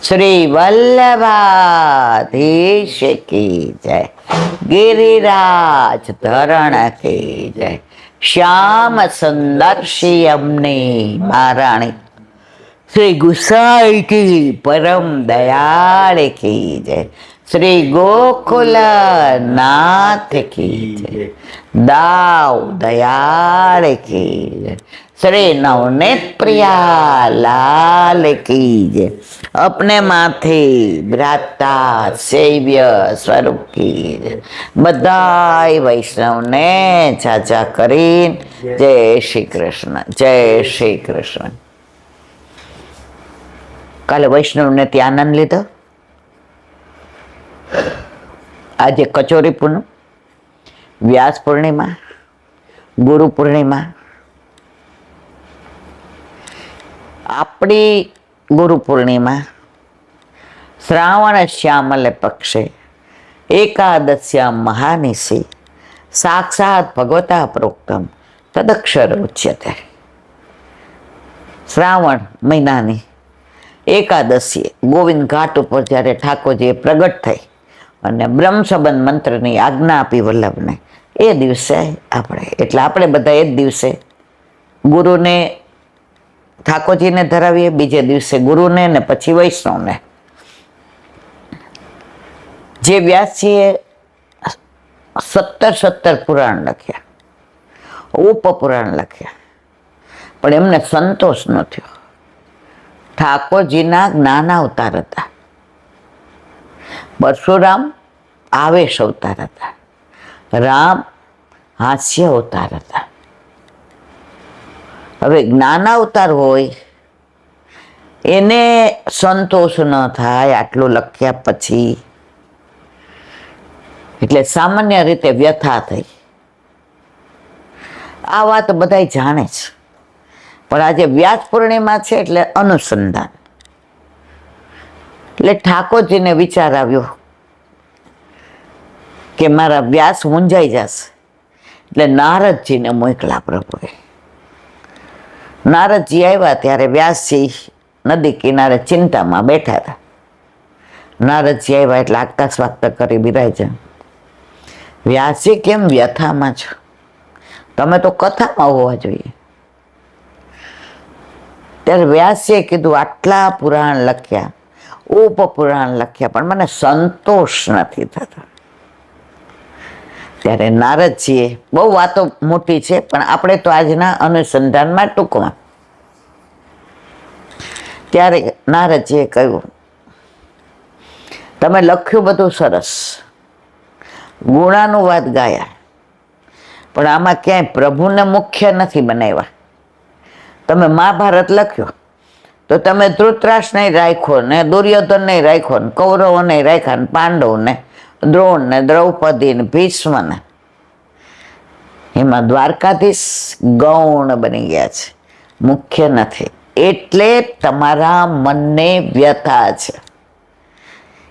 શ્રી વલ્લભાધીશ કી જય, ગિરિરાજ ધરણ કી જય, શ્યામ સુંદર શ્રી અમને મહારાણી, શ્રી ગુસાઈ કી પરમ દયાળ કી જય, શ્રી ગોકુલ નાથ કી જય, દાવ દયાળ કી જય, શ્રી નવનેત પ્રિયા લાલ કી જય, अपने माथे भ्राता सेव्य स्वरूप की बधाई वैष्णव ने चाचा करीन जय श्री कृष्ण, जय श्री कृष्ण। काले वैष्णव ने ત્યાં આનંદ લીધો। આજે કચોરી પૂનમ, વ્યાસ પૂર્ણિમા, ગુરુ પૂર્ણિમા, આપણી गुरु पूर्णिमा श्रावण श्यामल पक्षे एकादश्यां महानिशि साक्षात् भगवता प्रोक्तम तदक्षर उच्यते। श्रावण महीनानी एकादशी गोविंद घाट पर ज्यारे ठाकोरजीए प्रगट थई अने ब्रह्म संबंध मंत्रनी आज्ञा आपी वल्लभने ए दिवसे आपणे एटले आपणे बधा ए दिवसे गुरुने ठाकोरजी ने धरावीए, बीजे दिवसे गुरु ने ने पछी वैष्णव ने। जे व्यासजीए 17 पुराण लख्या, उपपुराण लख्या, पण एमने संतोष न थयो। ठाकोरजीना ज्ञान अवतार हता, परशुराम आवेश अवतार हता, राम हास्य अवतार हता। હવે જ્ઞાન અવતાર હોય એને સંતોષ ન થાય આટલું લખ્યા પછી, એટલે સામાન્ય રીતે વ્યથા થઈ। આ વાત બધાય જાણે છે, પણ આજે વ્યાસ પૂર્ણિમા છે એટલે અનુસંધાન। એટલે ઠાકોરજીને વિચાર આવ્યો કે મારા વ્યાસ મૂંઝાઈ જશે, એટલે નારદજીને મોકલા પ્રભુએ। નારદજી આવ્યા ત્યારે વ્યાસજી નદી કિનારે ચિંતામાં બેઠા હતા। નારદજી આવ્યા એટલે આકાશ વાક્ત કરી બિરાજ્યા। વ્યાસજી કેમ વ્યથામાં છો? તમે તો કથામાં હોવા જોઈએ। ત્યારે વ્યાસજીએ કીધું આટલા પુરાણ લખ્યા, ઉપપુરાણ લખ્યા, પણ મને સંતોષ નથી થતો। ત્યારે નારદજીએ, બહુ વાતો મોટી છે પણ આપણે તો આજના અનુસંધાનમાં ટૂંકમાં, ત્યારે નારદજીએ કહ્યું તમે લખ્યું બધું સરસ, ગુણાનુવાદ ગાયા, પણ આમાં ક્યાંય પ્રભુને મુખ્ય નથી બનાવ્યા। તમે મહાભારત લખ્યો તો તમે ધૃતરાષ્ટ્ર નહીં રાખ્યો ને, દુર્યોધન નહીં રાખ્યો ને, કૌરવો નહીં રાખ્યા ને, પાંડવ ને, દ્રોણ ને, દ્રૌપદી ને, ભીષ્મ ને, એમાં દ્વારકાધીશ ગૌણ બની ગયા છે, મુખ્ય નથી। એટલે તમારા મનને વ્યથા છે,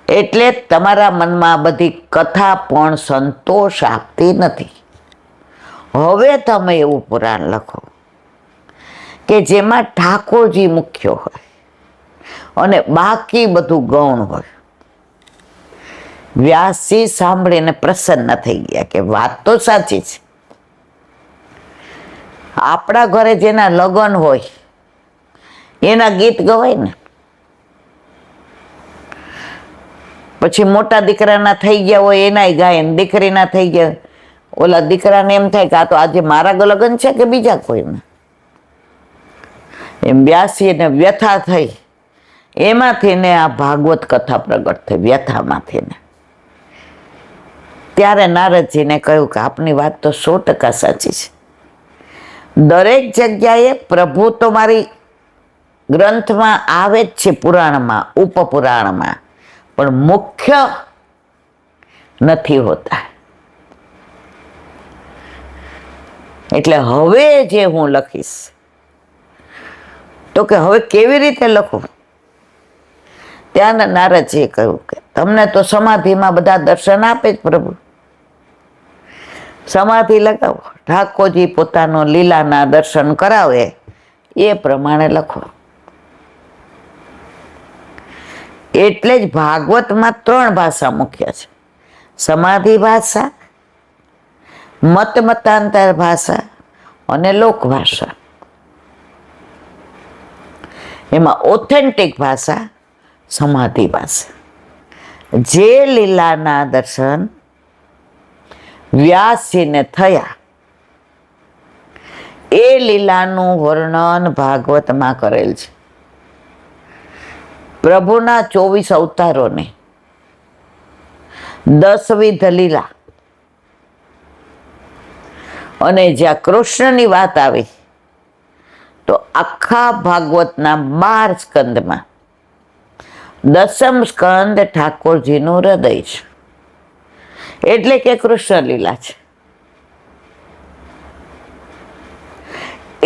એટલે તમારા મનમાં બધી કથા પણ સંતોષ આપતી નથી। હવે તમે એવું પુરાણ લખો કે જેમાં ઠાકોરજી મુખ્ય હોય અને બાકી બધું ગૌણ હોય। વ્યાસજી સાંભળીને પ્રસન્ન થઈ ગયા કે વાત તો સાચી છે। આપણા ઘરે જેના લગ્ન હોય એના ગીત ગવાય ને, પછી મોટા દીકરાના થઈ ગયા હોય એનાય ગાય ને, દીકરીના થઈ ગયા, ઓલા દીકરાને એમ થાય કે આ તો આજે મારા લગ્ન છે કે બીજા કોઈના। એમ વ્યાસજીને વ્યથા થઈ, એમાંથી ને આ ભાગવત કથા પ્રગટ થઈ વ્યથામાંથી ને। ત્યારે નારદજીને કહ્યું કે આપની વાત તો 100% સાચી છે। દરેક જગ્યાએ પ્રભુ તો મારી ગ્રંથમાં આવે જ છે, પુરાણમાં, ઉપપુરાણમાં, પણ મુખ્ય નથી હોતા। એટલે હવે જે હું લખીશ તો કે હવે કેવી રીતે લખું? ત્યાં નારદજીએ કહ્યું કે તમને તો સમાધિમાં બધા દર્શન આપે જ પ્રભુ, સમાધિ લગાવો, ઠાકોરજી પોતાનો લીલાના દર્શન કરાવે એ પ્રમાણે લખો। એટલે જ ભાગવતમાં 3 ભાષા મુખ્ય છે: સમાધિ ભાષા, મતાંતર ભાષા અને લોક ભાષા. એમાં ઓથેન્ટિક ભાષા સમાધિ ભાષા. જે લીલાના દર્શન વ્યાસજીને થયા એ લીલાનું વર્ણન ભાગવતમાં કરેલ છે. પ્રભુના 24 અવતારોને 10 વિધ લીલા અને જ્યાં કૃષ્ણની વાત આવી તો આખા ભાગવતના 12 સ્કંદમાં 10મ સ્કંદ ઠાકોરજીનું હૃદય છે, એટલે કે કૃષ્ણ લીલા છે.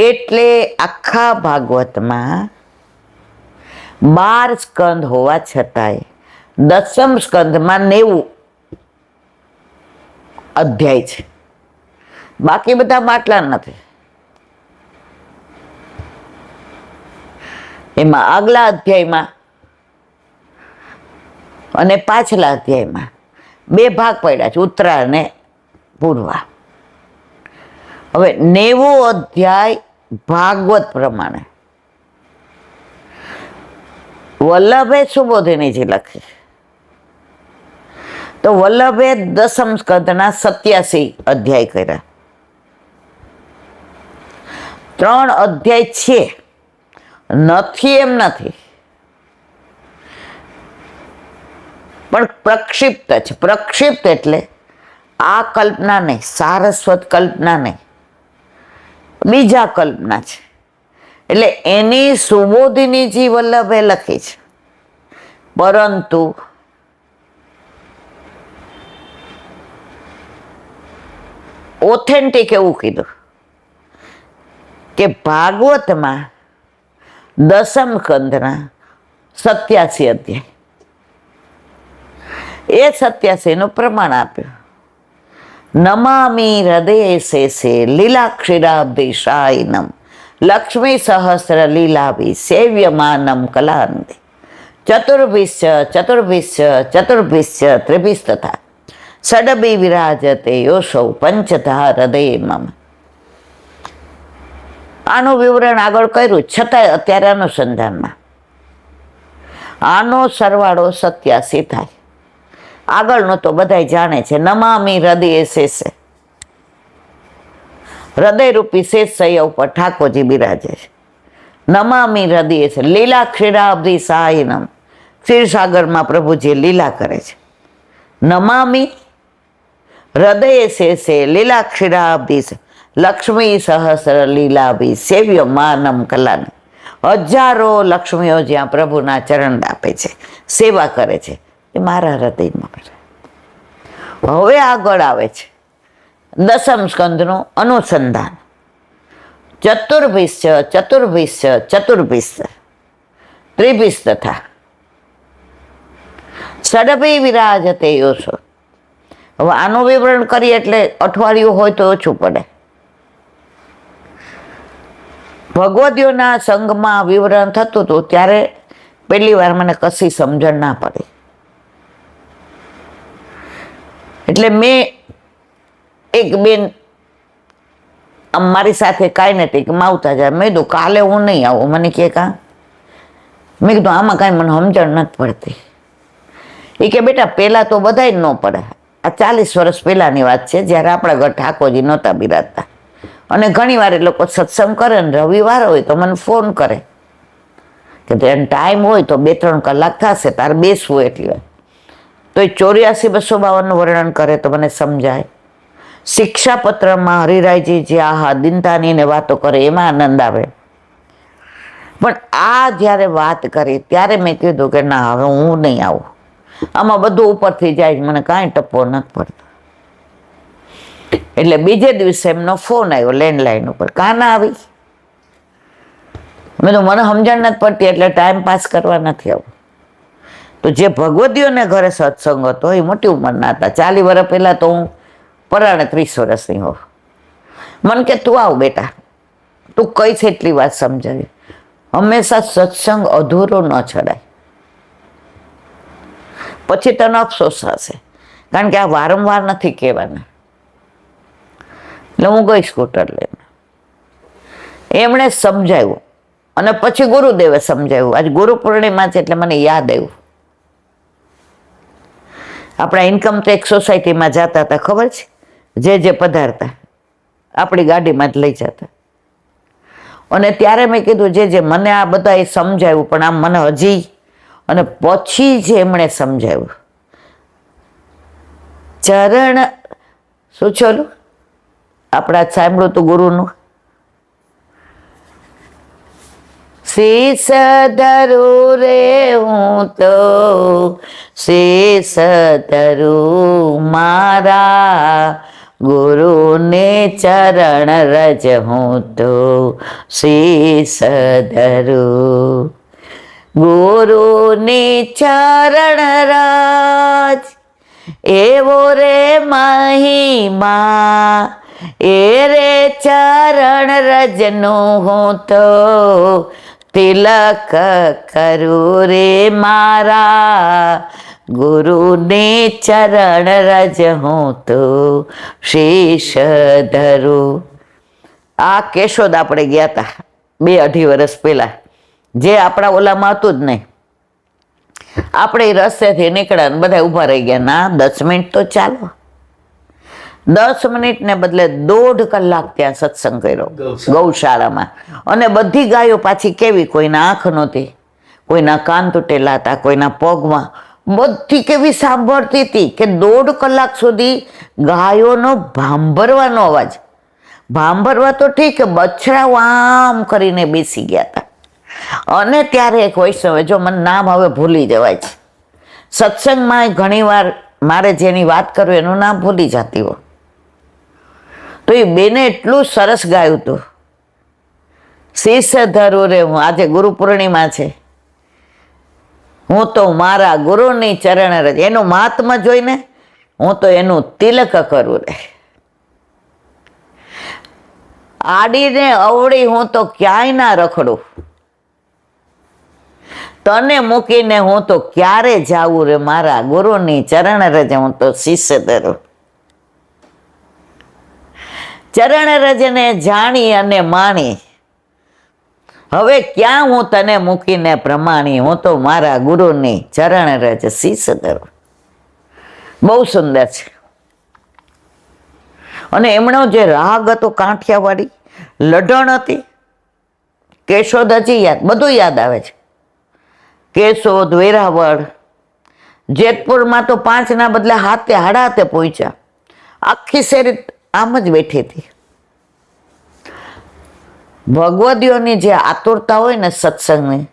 એટલે આખા ભાગવતમાં 12 સ્કંદ હોવા છતાંય 10મ સ્કંદમાં 90 અધ્યાય છે. બાકી બધા માટલા નથી. એમાં આગલા અધ્યાયમાં અને પાછલા અધ્યાયમાં 2 ભાગ પડ્યા છે, ઉત્તરા અને પૂર્વા. હવે 90 અધ્યાય ભાગવત પ્રમાણે વલ્લભે સુબોધિનીજી લખી. તો વલ્લભે 10મ સ્કંદના 87 અધ્યાય કર્યા. 3 અધ્યાય છે, નથી એમ નથી, પણ પ્રક્ષિપ્ત છે. પ્રક્ષિપ્ત એટલે આ કલ્પના નહીં, સારસ્વત કલ્પના નહીં, બીજા કલ્પના છે. એટલે એની સુબોધિનીજી વલ્લભે લખી છે. પરંતુ ઓથેન્ટિક એવું કીધું કે ભાગવતમાં 10મ સ્કંદના 87 અધ્યાય, એ 87નું પ્રમાણ આપ્યું. નમામિ હૃદય શેષે લીલાક્ષીરાબ્ધિશાયનમ લક્ષ્મી સહસ્ર લીલાભિ સેવ્યમાનમ કલાંતિ ચતુર્ભિશ્ચ ત્રિભિસ્તથા ષડભી વિરાજતે યોસૌ પંચધા હૃદય મમ. આનું વિવરણ આગળ કર્યું, છતાંય અત્યારે અનુસંધાનમાં આનો સરવાળો 87 થાય. આગળનો તો બધા જાણે છે. નમામિ હૃદય શેષે, હૃદયરૂપી શેષ સૈયા ઉપર ઠાકોરજી બિરાજે છે. નમામિ હૃદય છે લીલા ક્ષીરાબ્ધિ સાયનમ, ક્ષીરસાગરમાં પ્રભુજી લીલા કરે છે. નમામિ હૃદય શેષે લીલા ક્ષીરાબ્ધિ લક્ષ્મી સહસ્ર લીલાભિ સેવ્ય માનમ કલાને. હજારો લક્ષ્મીઓ જ્યાં પ્રભુના ચરણ આપે છે, સેવા કરે છે, એ મારા હૃદયમાં કરે. હવે આગળ આવે છે 10મ સ્કંદનું અનુસંધાન. ચતુર્ભિશ્ચ ત્રિભિસ્તથા ષડભી વિરાજતે યોસો. હવે આનું વિવરણ કરીએ એટલે અઠવાડિયું હોય તો ઓછું પડે. ભગવદીઓના સંઘમાં વિવરણ થતું હતું ત્યારે પહેલી વાર મને કશી સમજણ ના પડી. એટલે મેં એક બેન મારી સાથે કાંઈ નથી કે માવતા જાય, મેં કીધું કાલે હું નહીં આવું. મને કે કાં? મેં કીધું આમાં કાંઈ મને સમજણ નથી પડતી. એ કે બેટા પહેલાં તો બધાય જ ન પડે. આ 40 વર્ષ પહેલાંની વાત છે, જ્યારે આપણા ઘર ઠાકોરજી નહોતા બિરાજતા. અને ઘણી વાર એ લોકો સત્સંગ કરે ને રવિવાર હોય તો મને ફોન કરે કે તેને ટાઈમ હોય તો 2-3 કલાક થશે, તારે બેસવું એટલી વાર. તો એ 84-252 વર્ણન કરે તો મને સમજાય. શિક્ષાપત્રમાં હરિરાયજી જે આહા દિનતાની વાતો કરે એમાં આનંદ આવે. પણ આ જ્યારે વાત કરી ત્યારે મેં કીધું કે ના, હવે હું નહીં આવું. આમાં બધું ઉપરથી જાય, મને કાંઈ ટપ્પો નથી પડતો. એટલે બીજે દિવસે એમનો ફોન આવ્યો લેન્ડલાઈન ઉપર, કાં ના આવી? મેં તો મને સમજણ નથી પડતી એટલે ટાઈમ પાસ કરવા નથી આવું. તો જે ભગવદીઓને ઘરે સત્સંગ હતો એ મોટી ઉંમરના હતા. 40 વર્ષ પહેલાં તો હું પરાણે 30 વર્ષની હોઉં. મને કે તું આવ બેટા, તું કઈ છે એટલી વાત સમજાવી. હંમેશા સત્સંગ અધૂરો ન છડાય. પછી તને અફસોસ થશે, કારણ કે આ વારંવાર નથી કહેવાના. એટલે હું ગઈ સ્કૂટર લઈને, એમણે સમજાવ્યું અને પછી ગુરુદેવે સમજાવ્યું. આજ ગુરુ પૂર્ણિમા છે એટલે મને યાદ આવ્યું, આપણા ઇન્કમ ટેક્સ સોસાયટીમાં જતા હતા, ખબર છે? જે પધારતા આપણી ગાડીમાં જ લઈ જતા. અને ત્યારે મેં કીધું જે મને આ બધા એ સમજાવ્યું, પણ આમ મને હજી, અને પછી જે એમણે સમજાવ્યું, ચરણ શું છે ઓલું આપણા સાંભળ્યું તું ગુરુનું, શીશ ધરું રે હું તો શીશ ધરું મારા ગુરુને ચરણ રજ હું તો શીશ ધરું, ગુરુની ચરણ રજ એવો રે મહિમા, એ રે ચરણ રજનું હું તો તિલક કરું રે મારા ગુરુને ચરણ રજ હું તો શીશ ધરું. આ કેશોદ આપણે ગયા હતા 2-2.5 વર્ષ પહેલા, જે આપણા ઓલામાં હતું જ નહીં. આપણે એ રસ્તેથી નીકળ્યા ને બધા ઊભા રહી ગયા, ના 10 મિનિટ તો ચાલો. 10 મિનિટને બદલે 1.5 કલાક ત્યાં સત્સંગ કર્યો ગૌશાળામાં. અને બધી ગાયો પાછી કેવી, કોઈના આંખ નહોતી, કોઈના કાન તૂટેલા હતા, કોઈના પગમાં, બધી કેવી સાંભળતી હતી કે 1.5 કલાક સુધી ગાયોનો ભાંભરવાનો અવાજ. ભાંભરવા તો ઠીક, બછડાઓ આમ કરીને બેસી ગયા હતા. અને ત્યારે એક વૈષ્ણવે, જો મને નામ હવે ભૂલી જવાય છે, સત્સંગમાં ઘણીવાર મારે જેની વાત કરું એનું નામ ભૂલી જતી હોય, તો એ બેને એટલું સરસ ગાયું હતું, શીશ ધરું રે હું, આજે ગુરુ પૂર્ણિમા છે, હું તો મારા ગુરુની ચરણ રજ, એનું મહાત્મા જોઈને હું તો એનું તિલક કરું રે. આડીને અવળી હું તો ક્યાંય ના રખડું, તને મૂકીને હું તો ક્યારે જાવું રે, મારા ગુરુની ચરણ રજ હું તો શીશ ધરું. ચરણ રજને જાણી અને માણી, હવે ક્યાં હું તને મૂકીને પ્રમાણી, હું તો મારા ગુરુની ચરણ રજ શીશ ધરું. બહુ સુંદર છે. અને એમનો જે રાગ હતો કાંઠિયાવાડી, લઢણ હતી, કેશોદ હજી યાદ, બધું યાદ આવે છે. કેશોદ, વેરાવળ, જેતપુરમાં તો 5ના બદલે 7 પહોંચ્યા. આખી શેરી આમ જ બેઠી હતી. ભગવદીઓની જે આતુરતા હોય ને સત્સંગની,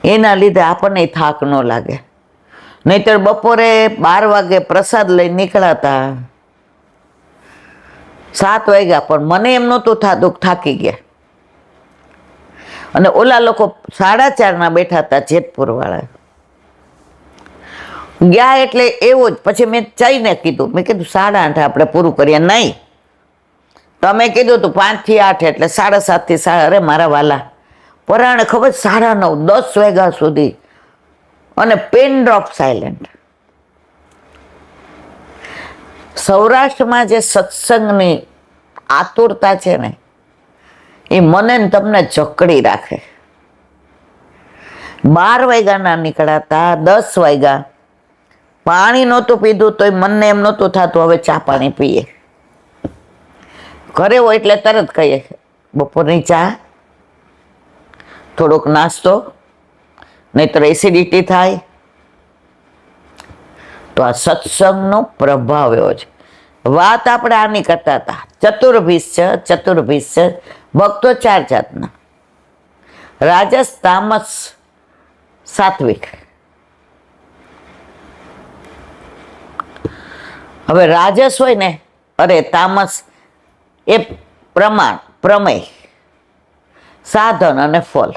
એના લીધે આપણને થાક ન લાગે. નહીતર બપોરે 12 વાગે પ્રસાદ લઈને નીકળાતા, 7 વાગ્યા, પણ મને એમ નહોતું થતું થાકી ગયા. અને ઓલા લોકો 4:30ના બેઠા હતા, જેતપુર વાળા ગયા એટલે એવો જ. પછી મેં ચાઈને કીધું, મેં કીધું 8:30 આપણે પૂરું કરીએ. નહીં, તમે કીધું તું 5 થી 8, એટલે 7:30 થી 9. અરે મારા વાલા, પરાણે ખબર 9:30 10 વાગ્યા સુધી, અને પેન ડ્રોપ સાયલેન્ટ. સૌરાષ્ટ્રમાં જે સત્સંગની આતુરતા છે ને, એ મને ને તમને જકડી રાખે. 12 વાગ્યાના નીકળાતા, 10 વાગ્યા, પાણી નહોતું પીધું તોય મને એમ નહોતું થતું હવે ચા પાણી પીએ. ઘરે હોય એટલે તરત કહીએ બપોરની ચા, થોડોક નાસ્તો, નહીતર એસિડિટી થાય. તો આ સત્સંગનો પ્રભાવ એવો છે. વાત આપણે આની કરતા હતા, ચતુર્ભીષ છે. ભક્તો 4 જાતના, રાજસ, તામસ, સાત્વિક. હવે રાજસ હોય ને, અરે તામસ એ પ્રમાણ, પ્રમેય, સાધન અને ફલ.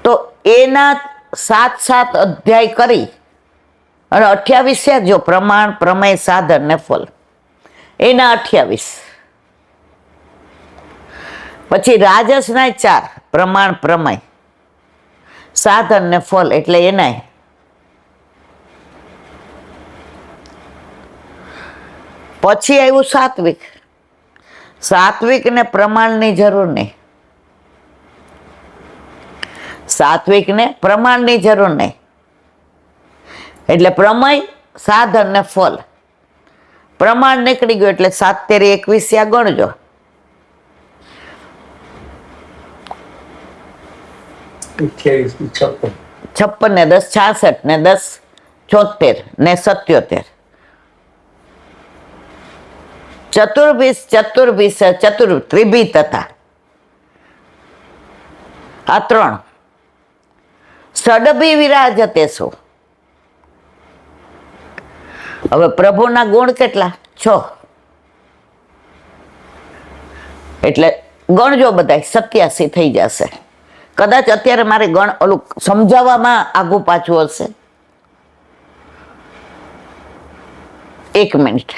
તો એના 7 અધ્યાય કરી અને 28 છે, જો પ્રમાણ, પ્રમેય, સાધન ને ફલ, એના 28. પછી રાજસના 4, પ્રમાણ, પ્રમેય, સાધન ને ફલ એટલે એનાય. પછી આવ્યું સાત્વિક. સાત્વિક ને પ્રમાણની જરૂર નહીં. સાત્વિક ને પ્રમાણની જરૂર નહીં. એટલે પ્રમેય, સાધન ને ફલ. પ્રમાણ નીકળી ગયું એટલે 7 તેરી 21 ગણજો. છપ્પન ને 10 66 ને 10 76 ને 77. ચતુર્ભીસ ત્રિભી તથા આ 3. ષડભી વિરાજતે શું. હવે પ્રભુના ગુણ કેટલા? 6. એટલે ગણજો બધા 87 થઈ જશે. કદાચ અત્યારે મારે ઓલું સમજાવવામાં આગું પાછું હશે. 1 મિનિટ.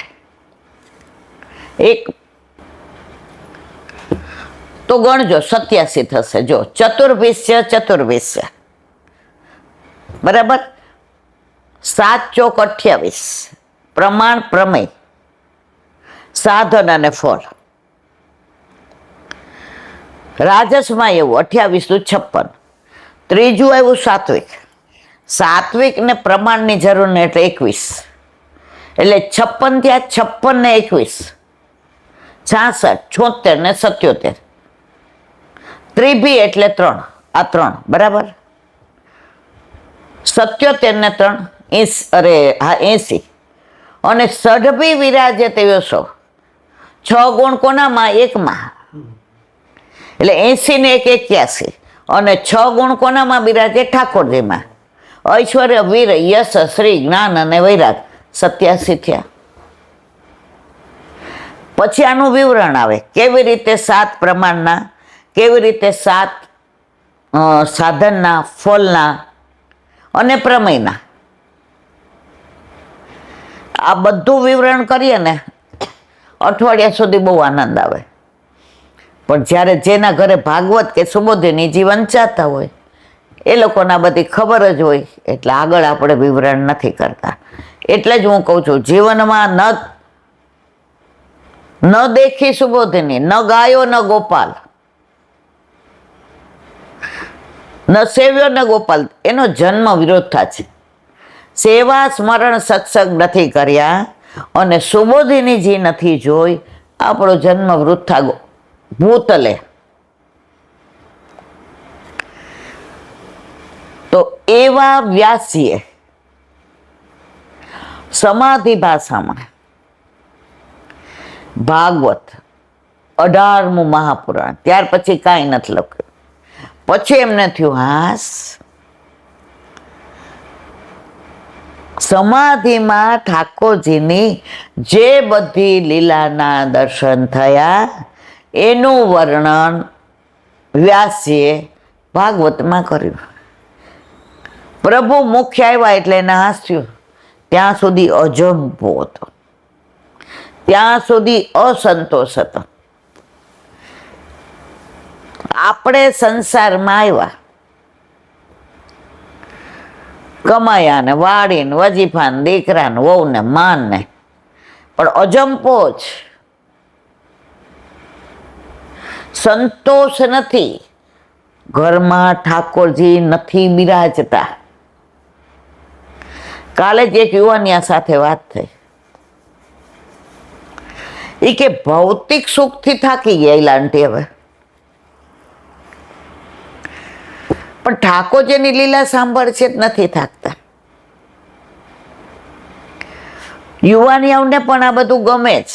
તો ગણજો 87 થશે. જો ચતુર્ભીસ બરાબર. 7 ચોક 28. પ્રમાણ, પ્રમેય, સાધન અને ફળ. રાજસમાં એવું 28 નું 56. ત્રીજું આવ્યું સાત્વિક. સાત્વિક ને પ્રમાણની જરૂર ને એટલે 21. એટલે 56 થયા. 56 ને 21 66 76 ને 77. ત્રિભી એટલે 3. આ 3 બરાબર. 77 ને 3 80. અને ષડભી વિરાજે તેવો 6 ગુણ કોનામાં? 1માં. એટલે 80 ને 1 81. અને 6 ગુણ કોનામાં બિરાજે? ઠાકોરજીમાં. ઐશ્વર્ય, વીર, યશ, શ્રી, જ્ઞાન અને વૈરાગ 87 થયા. પછી આનું વિવરણ આવે. કેવી રીતે 7 પ્રમાણના, કેવી રીતે 7 સાધનના, ફળના અને પ્રમેયના. આ બધું વિવરણ કરીએ ને અઠવાડિયા સુધી બહુ આનંદ આવે. પણ જ્યારે જેના ઘરે ભાગવત કે સુબોધિનીજી વંચાતા હોય એ લોકોને બધી ખબર જ હોય એટલે આગળ આપણે વિવરણ નથી કરતા. એટલે જ હું કહું છું, જીવનમાં ન દેખી સુબોધિની, ન ગાયો ન ગોપાલ, ન સેવ્યો ન ગોપાલ, એનો જન્મ વિરોધતા છે. સેવા સ્મરણ સત્સંગ નથી કર્યા અને સુબોધિનીજી નથી જોઈ, આપણો જન્મ વૃથા ભૂતલે. તો એવા વ્યાસીએ સમાધિ ભાષામાં ભાગવત 18મું મહાપુરાણ, ત્યાર પછી કાંઈ નથી લખ્યું. પછી એમને થયું હાસ, સમાધિમાં ઠાકોરજીની જે બધી લીલાના દર્શન થયા એનું વર્ણન વ્યાસજીએ ભાગવતમાં કર્યું. પ્રભુ મુખ્ય આવ્યા એટલે એને હાસ્યું. ત્યાં સુધી અજંપો હતો, ત્યાં સુધી અસંતોષ હતો. આપણે સંસારમાં આવ્યા, કમાયા ને વાડી ને વજીફા ને દીકરા ને વહુ ને માન ને, પણ અજંપો જ, સંતોષ નથી. ઘરમાં ઠાકોરજી નથી બિરાજતા. કાલે જ એક યુવાનિયા સાથે વાત થઈ. એ કે ભૌતિક સુખથી થાકી ગયા આંટી હવે, પણ ઠાકોરજીની લીલા સાંભળશે જ નથી થાકતા. યુવાનિયાઓને પણ આ બધું ગમે જ,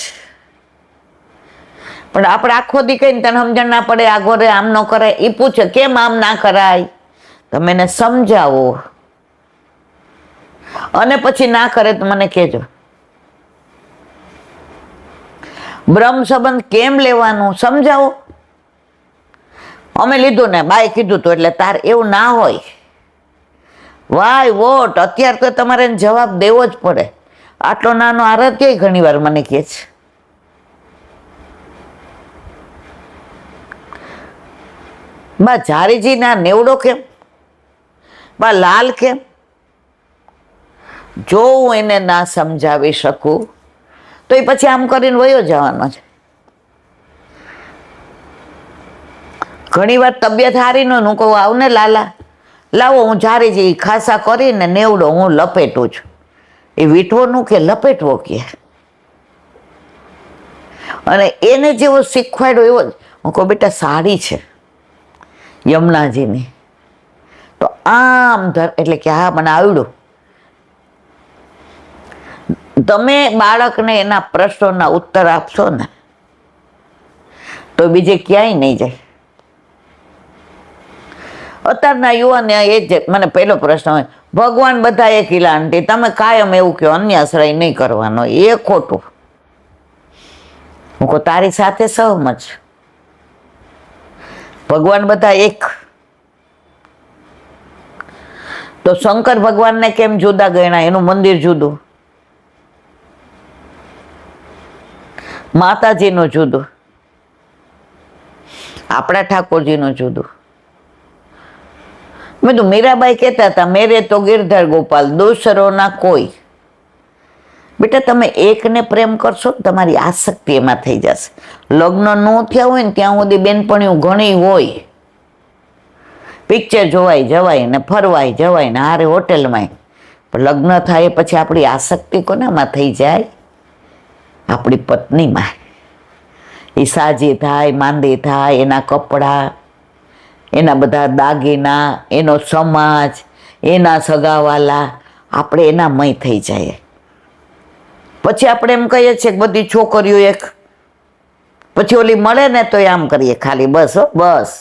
પણ આપણે આખો દી કહીને તને સમજણ ના પડે, આ ઘરે આમ ન કરાય. એ પૂછે કેમ આમ ના કરાય, તમે એને સમજાવો અને પછી ના કરે તો મને કહેજો. બ્રહ્મ સંબંધ કેમ લેવાનું સમજાવો. અમે લીધું ને બાય કીધું તું એટલે તાર એવું ના હોય. વાય વોટ, અત્યારે તો તમારે જવાબ દેવો જ પડે. આટલો નાનો આરાધ્ય ઘણી વાર મને કહે છે, બા જારીજી ના નેવડો કેમ? બા લાલ કેમ? જો હું એને ના સમજાવી શકું તો એ પછી આમ કરીને વયો જવાનો છે. ઘણી વાર તબિયત હારી ન હું કહું આવ ને લાલા, લાવો હું જારી જઈ ખાસા કરીને નેવડો હું લપેટું છું. એ વીંટવાનું કે લપેટવો કે, અને એને જેવો શીખવાડ્યો એવો જ. હું કહું બેટા સાડી છે યમુનાજીની, તો આમ એટલે કે હા મને આવડ્યું. તમે બાળકને એના પ્રશ્નોના ઉત્તર આપશો ને તો બીજે ક્યાંય નહીં જાય. અત્યારના યુવાન એ જ મને પહેલો પ્રશ્ન હોય, ભગવાન બધા એક આંટી, તમે કાયમ એવું કહો અન્યાશ્રય નહીં કરવાનો, એ ખોટું. હું કહું તારી સાથે સહમત છું, ભગવાન બધા એક. તો શંકર ભગવાનને કેમ જુદા ગણ્યા? એનું મંદિર જુદું, માતાજીનું જુદું, આપણા ઠાકોરજીનું જુદું. મેં તો મીરાબાઈ કહેતા હતા, મેરે તો ગિરધર ગોપાલ દૂસરો ના કોઈ. બેટા તમે એકને પ્રેમ કરશો તમારી આસક્તિ એમાં થઈ જશે. લગ્ન ન થયા હોય ને ત્યાં સુધી બેનપણીઓ ઘણી હોય, પિક્ચર જોવાય જવાય ને ફરવાય જવાય ને હારે હોટેલમાં. પણ લગ્ન થાય પછી આપણી આસક્તિ કોનામાં થઈ જાય? આપણી પત્નીમાં. એ સાજી થાય, માંદી થાય, એના કપડાં, એના બધા દાગીના, એનો સમાજ, એના સગાવાલા, આપણે એનામય થઈ જાય. પછી આપણે એમ કહીએ છીએ કે બધી છોકરીઓ એક, પછી ઓલી મળે ને તો આમ કરીએ ખાલી, બસ બસ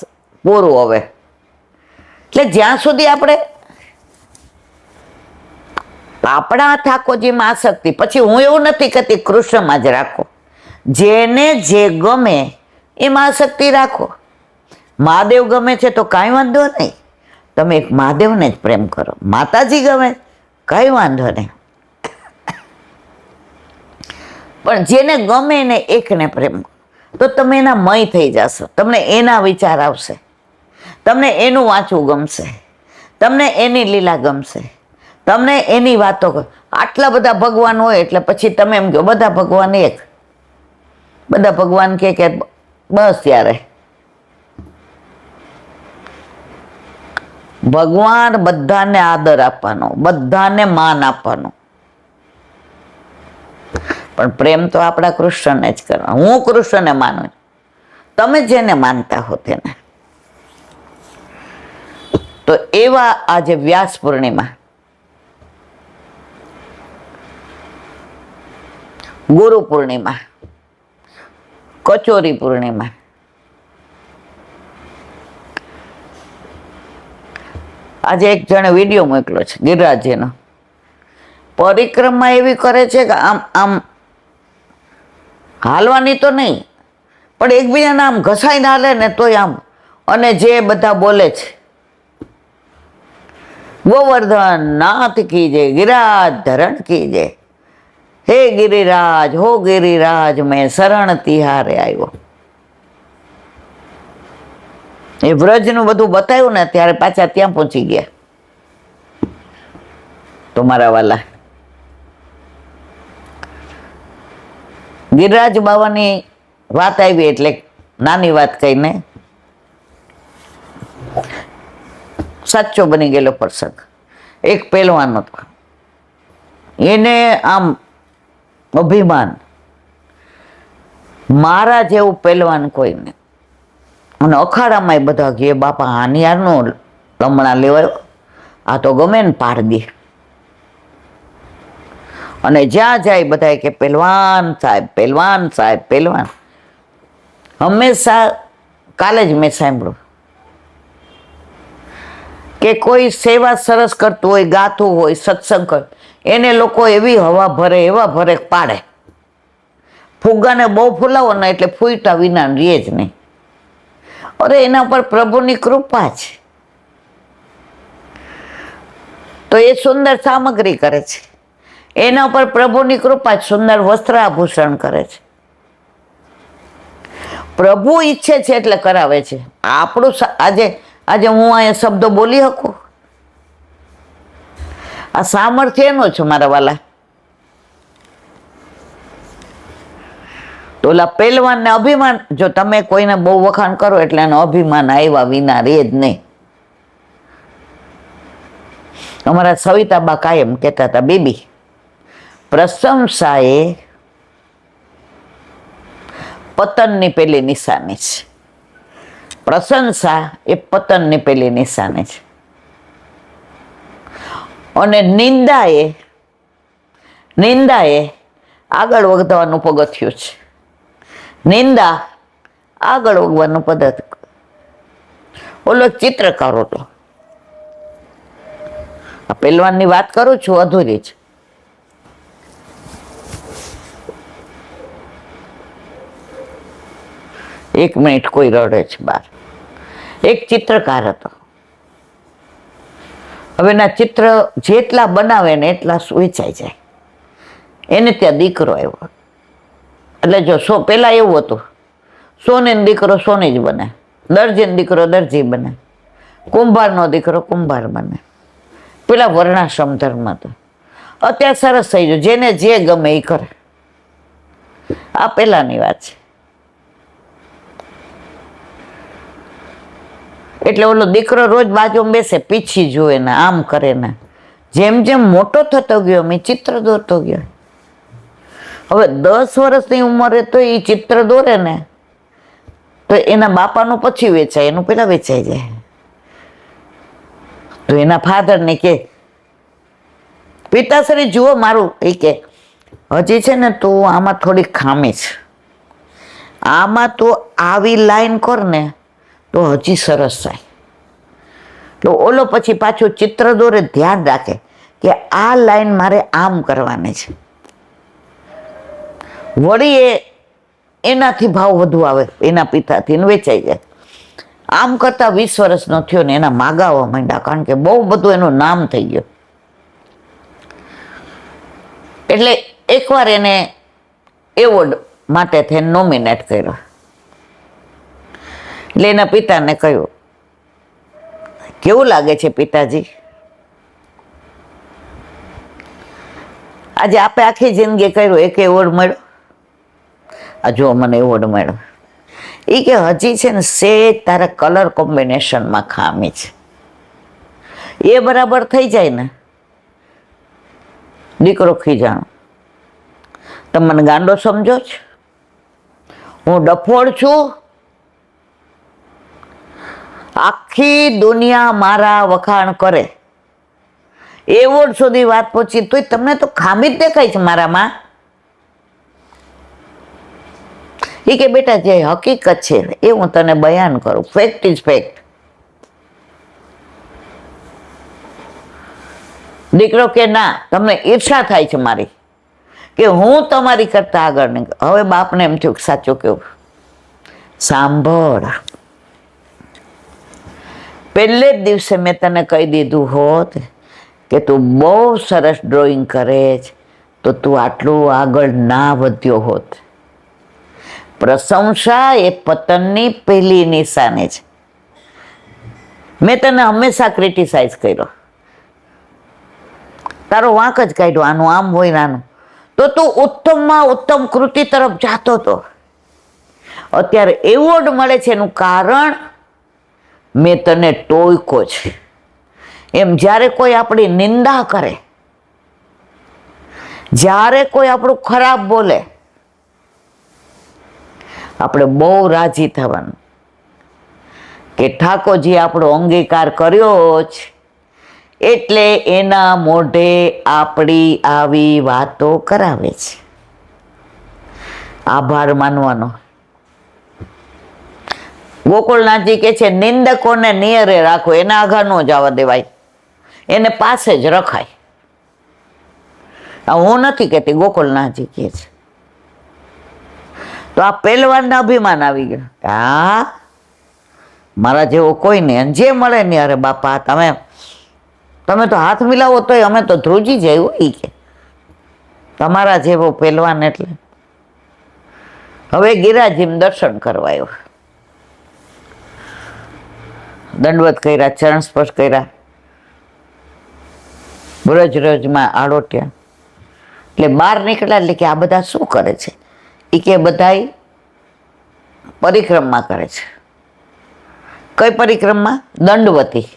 પૂરું હવે. એટલે જ્યાં સુધી આપણે આપણા ઠાકોરજીમાં આસક્તિ, પછી હું એવું નથી કહેતી કૃષ્ણમાં જ રાખો, જેને જે ગમે એમાં આસક્તિ રાખો. મહાદેવ ગમે છે તો કાંઈ વાંધો નહીં, તમે એક મહાદેવને જ પ્રેમ કરો. માતાજી ગમે કાંઈ વાંધો નહીં, પણ જેને ગમે ને એકને પ્રેમ તો તમે એના મય થઈ જશો. તમને એના વિચાર આવશે, તમને એનું વાંચવું ગમશે, તમને એની લીલા ગમશે, તમને એની વાતો. આટલા બધા ભગવાન હોય એટલે પછી તમે એમ કહો બધા ભગવાન એક, બધા ભગવાન કે બસ ત્યારે ભગવાન બધાને આદર આપવાનો, બધાને માન આપવાનો, પણ પ્રેમ તો આપણા કૃષ્ણને જ કરવાનો. હું કૃષ્ણને માનું, તમે જેને માનતા હો તેને. તો એવા આજે વ્યાસ પૂર્ણિમા, ગુરુ પૂર્ણિમા, કચોરી પૂર્ણિમા, આજે એક જણે વિડીયો મોકલ્યો છે ગિરિરાજજીનો. પરિક્રમા એવી કરે છે કે આમ આમ હાલવાની તો નહીં, પણ એકબીજાના આમ ઘસાઈને હાલે ને તોય આમ. અને જે બધા બોલે છે ગોવર્ધન નાથ કી જય, ગિરિરાજ ધરણ કી જય, હે ગિરિરાજ હો ગિરિરાજ મેં શરણ તિહારે આવ્યો. એ વ્રજનું બધું બતાવ્યું ને ત્યારે પાછા ત્યાં પહોંચી ગયા. તો મારા વાલા ગિરિરાજ બાવાની વાત આવી એટલે નાની વાત કહીને સાચો બની ગયેલો પ્રસંગ. એક પહેલવાન હતો, એને આમ અભિમાન, મારા જેવું પહેલવાન કોઈ નહીં. અને અખાડામાં બધા કે બાપા હાનિયારનો લમણા લેવાયો, આ તો ગમે ને પાડ દે. અને જ્યાં જાય બધા કે પહેલવાન સાહેબ, પહેલવાન સાહેબ, પહેલવાન. હંમેશા કાલે જ મેં સાંભળ્યું કે કોઈ સેવા સરસ કરતું હોય, ગાતું હોય, સત્સંગ કર, એને લોકો એવી હવા ભરે, એવા ભરે પાડે. ફુગ્ગાને બહુ ફૂલાવો ને એટલે ફૂટા વિના રહે જ નહીં. અરે એના પર પ્રભુની કૃપા છે, તો એ સુંદર સામગ્રી કરે છે, એના ઉપર પ્રભુની કૃપા જ સુંદર વસ્ત્ર આભૂષણ કરે છે. પ્રભુ ઈચ્છે છે એટલે કરાવે છે. આપણું આજે આજે હું અહીંયા શબ્દો બોલી શકું, આ સામર્થ્ય એનો છે મારા વાલા. તો ઓલા પહેલવાનને અભિમાન, જો તમે કોઈને બહુ વખાણ કરો એટલે એનો અભિમાન આવ્યા વિના રે જ નહીં. અમારા સવિતાબા કાયમ કહેતા હતા, બેબી, પ્રશંસા એ પતનની પેલી નિશાની છે. પ્રશંસા એ પતનની પેલી નિશાની છે. અને નિંદા એ આગળ વધવાનું પગથિયું છે. નિંદા આગળ વધવાનું પદ્ધતિ. ઓલો ચિત્રકાર હતો, આ પહેલવાનની વાત કરું છું, અધૂરી છે. એક મિનિટ, કોઈ રડે છે બહાર. એક ચિત્રકાર હતો. હવે એના ચિત્ર જેટલા બનાવે ને એટલા વેચાઈ જાય. એને ત્યાં દીકરો આવ્યો. એટલે જો પેલા એવું હતું, સોને દીકરો સોને જ બને, દરજીનો દીકરો દરજી બને, કુંભારનો દીકરો કુંભાર બને. પેલા વર્ણાશ્રમ ધર્મ હતો. અત્યારે સરસ થઈ ગયું, જેને જે ગમે એ કરે. આ પેલાની વાત છે. એટલે ઓલો દીકરો રોજ બાજુમાં બેસે, પીછી જોવે ને આમ કરે ને. જેમ જેમ મોટો થતો ગયો મેં ચિત્ર દોરતો ગયો. હવે 10 વર્ષની ઉંમરે તો એ ચિત્ર દોરે ને તો એના બાપાનું પછી વેચાય, એનું પેલા વેચાઈ જાય. તો એના ફાધરને કે, પિતાશ્રી જુઓ મારું, એ કે હજી છે ને તું આમાં થોડી ખામી છે, આમાં તું આવી લાઈન કર ને તો હજી સરસ થાય. તો ઓલો પછી પાછું ચિત્ર દોરે, ધ્યાન રાખે કે આ લાઈન મારે આમ કરવાની છે. વળી એનાથી ભાવ વધુ આવે, એના પિતાથી વેચાઈ જાય. આમ કરતા 20 વર્ષનો થયો ને એના માગાવા માંડ્યા, કારણ કે બહુ બધું એનું નામ થઈ ગયું. એટલે એકવાર એને એવોર્ડ માટે થઈને નોમિનેટ કર્યો. એટલે એના પિતાને કહ્યું, કેવું લાગે છે પિતાજી, આજે આપણે આખી જિંદગી કર્યું, એક એવોર્ડ મળ્યો, આ જો મને એવોર્ડ મળ્યો. એ કે હજી છે ને સેજ તારા કલર કોમ્બિનેશનમાં ખામી છે, એ બરાબર થઈ જાય ને. દીકરો ખીજાણો, તમે મને ગાંડો સમજો છો? હું ડફોડ છું? આખી દુનિયા મારા વખાણ કરે, એવોર્ડ સુધી વાત પહોંચી, તોય તમને તો ખામી જ દેખાય છે મારામાં. એ કે બેટા, જે હકીકત છે એ હું તને બયાન કરું, ફેક્ટ ઇઝ ફેક્ટ. દીકરો કે ના, તમને ઈર્ષા થાય છે મારી, કે હું તમારી કરતા આગળ નહીં. હવે બાપને એમ થયું સાચું કેવું. સાંભળ, પહેલે જ દિવસે મેં તને કહી દીધું હોત કે તું બહુ સરસ ડ્રોઈંગ કરે છે તો તું આટલું આગળ ના વધ્યો હોત. પ્રશંસા એ પતનની પહેલી નિશાની છે. મેં તને હંમેશા ક્રિટિસાઇઝ કર્યો, તારો વાંક જ કાઢ્યો, આનું આમ હોય નાનું, તો તું ઉત્તમમાં ઉત્તમ કૃતિ તરફ જાતો હતો. અત્યારે એવોર્ડ મળે છે એનું કારણ મેં તને ટોયકો છે. એમ જ્યારે કોઈ આપણી નિંદા કરે, જ્યારે કોઈ આપણું ખરાબ બોલે, આપણે બહુ રાજી થવાનું કે ઠાકોરજી આપણો અંગીકાર કર્યો છે, એટલે એના મોઢે આપણી આવી વાતો કરાવે છે. આભાર માનવાનો. ગોકુળનાથજી કે છે, નિંદકોને નિયરે રાખો, એના આઘા ન જવા દેવાય, એને પાસે જ રખાય. હું નથી કહેતી, ગોકુળનાથજી કહે છે. તો આ પહેલવાનના અભિમાન આવી ગયો, હા મારા જેવો કોઈ નહીં, જે મળે નહીં. અરે બાપા, તમે તો હાથ મિલાવો તોય અમે તો ધ્રુજી જાય. એ કે તમારા જેવો પહેલવાન. એટલે હવે ગિરાજીમ દર્શન કરવા આવ્યો, દંડવત કર્યા, ચરણ સ્પર્શ કર્યા, વ્રજમાં આડોટ્યા. એટલે બહાર નીકળ્યા એટલે કે આ બધા શું કરે છે? એ કે બધાય પરિક્રમા કરે છે. કઈ પરિક્રમા? દંડવતી.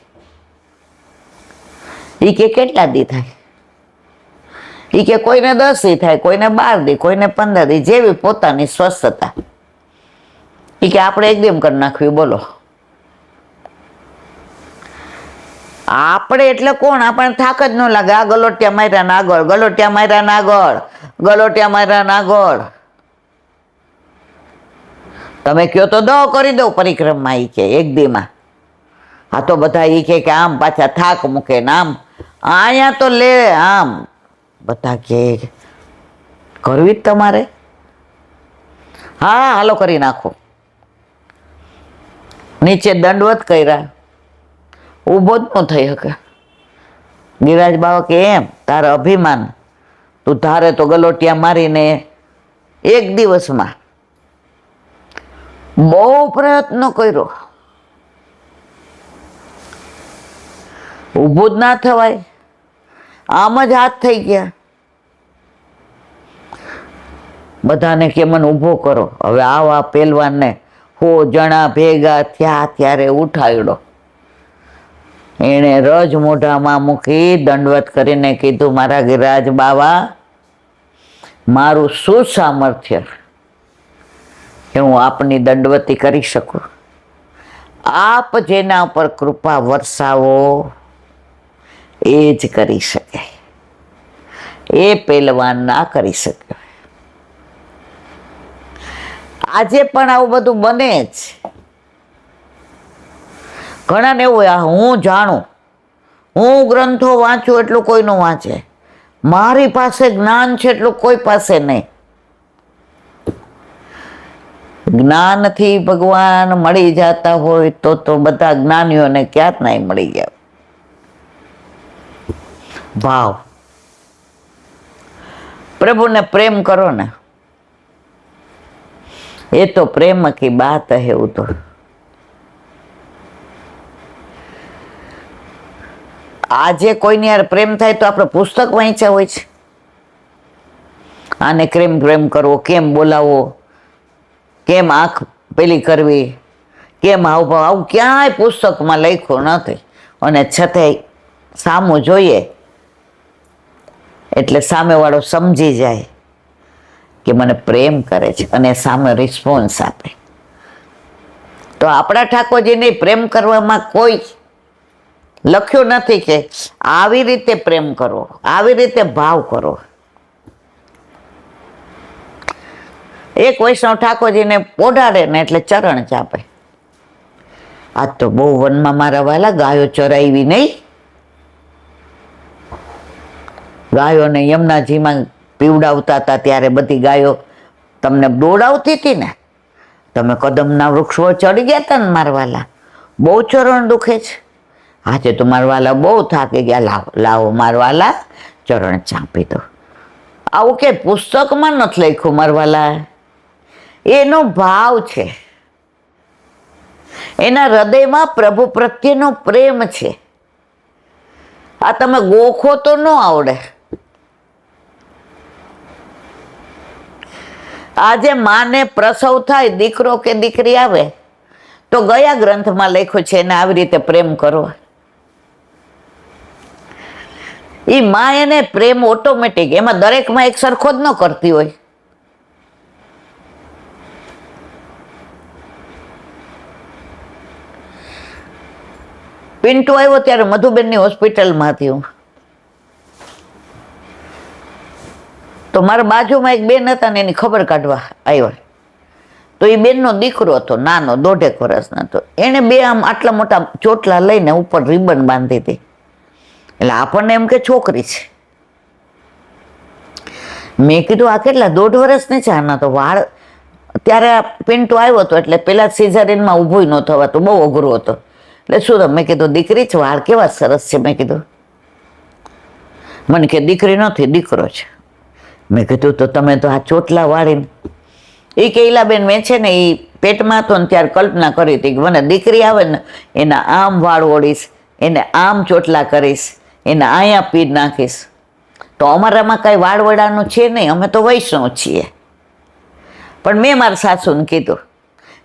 એ કે કેટલા દી થાય? એ કે કોઈને 10 દી થાય, કોઈને 12 દી, કોઈને 15 દી, જેવી પોતાની સ્વસ્થતા. એ કે આપણે એકદમ કરી નાખવી. બોલો, આપણે એટલે કોણ? આપણને થાક જ ન લાગે. આ ગલોટિયા માર્યા ના આગળ, ગલોટિયા માર્યા ના આગળ, ગલોટિયા માર્યા ના આગળ. તમે કયો તો કરી દઉં પરિક્રમા. ઈ કે એક દીમાં. આ તો બધા ઈ કે આમ પાછા થાક મૂકે ને આમ, અહીંયા તો લે આમ. બધા કે કરવી જ તમારે? હા, હાલો કરી નાખો. નીચે દંડવત કર્યા, ઊભો જ ન થઈ શકે. ગિરિરાજ બાબા કે એમ તારે અભિમાન, તું ધારે તો ગલોટિયા મારીને એક દિવસમાં. બહુ પ્રયત્ન કર્યો, ઊભું જ ના થવાય. આમ જ હાથ થઈ ગયા. બધાને કે મને ઊભો કરો. હવે આવા પહેલવાનને 100 જણા ભેગા થયા ત્યારે ઉઠાડ્યો. એણે રજ મોઢામાં મૂકી દંડવત કરીને કીધું, મારા ગિરિરાજ બાવા, મારું શું સામર્થ્ય કે હું આપની દંડવતી કરી શકું? આપ જેના ઉપર કૃપા વરસાવો એ જ કરી શકે. એ પહેલવાન ના કરી શકે. આજે પણ આવું બધું બને જ. ઘણાને એવું હોય, હું જાણું, હું ગ્રંથો વાંચું એટલું કોઈ ન વાંચે, મારી પાસે જ્ઞાન છે એટલું કોઈ પાસે નહીં. જ્ઞાનથી ભગવાન મળી જતા હોય તો બધા જ્ઞાનીઓને ક્યાં નહીં મળી ગયા. ભાવ, પ્રભુને પ્રેમ કરો ને, એ તો પ્રેમ કી બાત હે. એવું તો આજે કોઈની યાર પ્રેમ થાય તો આપણે પુસ્તક વાંચ્યા હોય છે. આને પ્રેમ કરવો, કેમ બોલાવવો, કેમ આંખ પેલી કરવી, કેમ હાવભાવ, આવું ક્યાંય પુસ્તકમાં લખ્યું નથી. અને છતાંય સામું જોઈએ એટલે સામેવાળો સમજી જાય કે મને પ્રેમ કરે છે અને સામે રિસ્પોન્સ આપે. તો આપણા ઠાકોરજીને પ્રેમ કરવામાં કોઈ લખ્યું નથી કે આવી રીતે પ્રેમ કરો, આવી રીતે ભાવ કરો. એક વૈષ્ણવ ઠાકોરજીને પોઢાડે ને એટલે ચરણ ચાપે. આજ તો બહુ વનમાં મારા વાલા ગાયો ચરાવી નહીં. ગાયોને યમુનાજીમાં પીવડાવતા હતા ત્યારે બધી ગાયો તમને દોડાવતી હતી ને. તમે કદમના વૃક્ષો ચડી ગયા હતા ને મારા વાલા, બહુ ચરણ દુખે છે. આજે તો મારા વાલા બહુ થાકી ગયા, લાવો લાવો મારા વાલા ચરણ ચાંપી દો. આવું કે પુસ્તકમાં નથી લખ્યું મારા વાલા. એનો ભાવ છે, એના હૃદયમાં પ્રભુ પ્રત્યેનો પ્રેમ છે. આ તમે ગોખો તો ન આવડે. આજે માને પ્રસવ થાય, દીકરો કે દીકરી આવે તો ગયા ગ્રંથમાં લખ્યું છે એને આવી રીતે પ્રેમ કરો. એ માં એને પ્રેમ ઓટોમેટિક, એમાં દરેકમાં એક સરખો જ ન કરતી હોય. પિન્ટુ આવ્યો ત્યારે મધુબેનની હોસ્પિટલમાં હતી હું. તો મારા બાજુમાં એક બેન હતા ને એની ખબર કાઢવા આવ્યા. તો એ બેનનો દીકરો હતો, નાનો 1.5 વર્ષનો હતો. એને બે આમ આટલા મોટા ચોટલા લઈને ઉપર રિબન બાંધી હતી. એટલે આપણને એમ કે છોકરી છે. મેં કીધું આ કેટલા 1.5 વર્ષની છે? આના તો વાળ. ત્યારે આ પિન્ટુ આવ્યો હતો એટલે પેલા સિઝરિનમાં ઊભું ન થવાતું, બહુ અઘરું હતો. એટલે શું મેં કીધું દીકરી છે, વાળ કેવા સરસ છે. મેં કીધું, મને કે દીકરી નથી દીકરો છે. મેં કીધું તો તમે તો આ ચોટલા વાળીને. એ કે ઈલાબેન મેં છે ને એ પેટમાં હતો ને ત્યારે કલ્પના કરી હતી કે મને દીકરી આવે ને એના આમ વાળ ઓળીશ, એને આમ ચોટલા કરીશ, એને અહીંયા પીર નાખીશ. તો અમારામાં કાંઈ વાળવડાનું છે નહીં, અમે તો વૈષ્ણવ છીએ. પણ મેં મારા સાસુને કીધું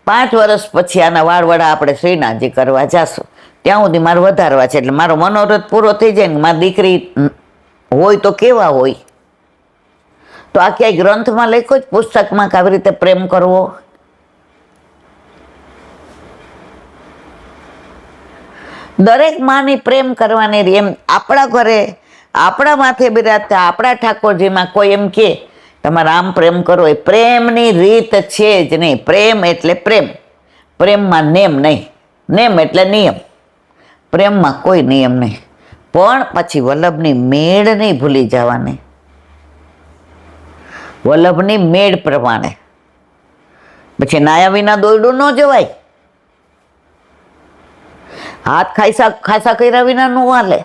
5 વર્ષ પછી આના વાળવડા આપણે શ્રીનાથજી કરવા જાશું, ત્યાં સુધી મારે વધારવા છે. એટલે મારો મનોરથ પૂરો થઈ જાય ને મારી દીકરી હોય તો કેવા હોય. તો આ ક્યાંય ગ્રંથમાં લખ્યો જ પુસ્તકમાં કે આવી રીતે પ્રેમ કરવો? દરેક માની પ્રેમ કરવાની એમ આપણા ઘરે આપણા માથે બિરાજતા આપણા ઠાકોરજીમાં કોઈ એમ કે તમારે આમ પ્રેમ કરો, એ પ્રેમની રીત છે જ નહીં. પ્રેમ એટલે પ્રેમ, પ્રેમમાં નેમ નહીં, નેમ એટલે નિયમ, પ્રેમમાં કોઈ નિયમ નહીં. પણ પછી વલ્લભની મેળ નહીં ભૂલી જવાની, વલ્લભની મેળ પ્રમાણે. પછી નાયા વિના દોરડું ન જવાય, હાથ ખાસા કર્યા વિના નું હાલે.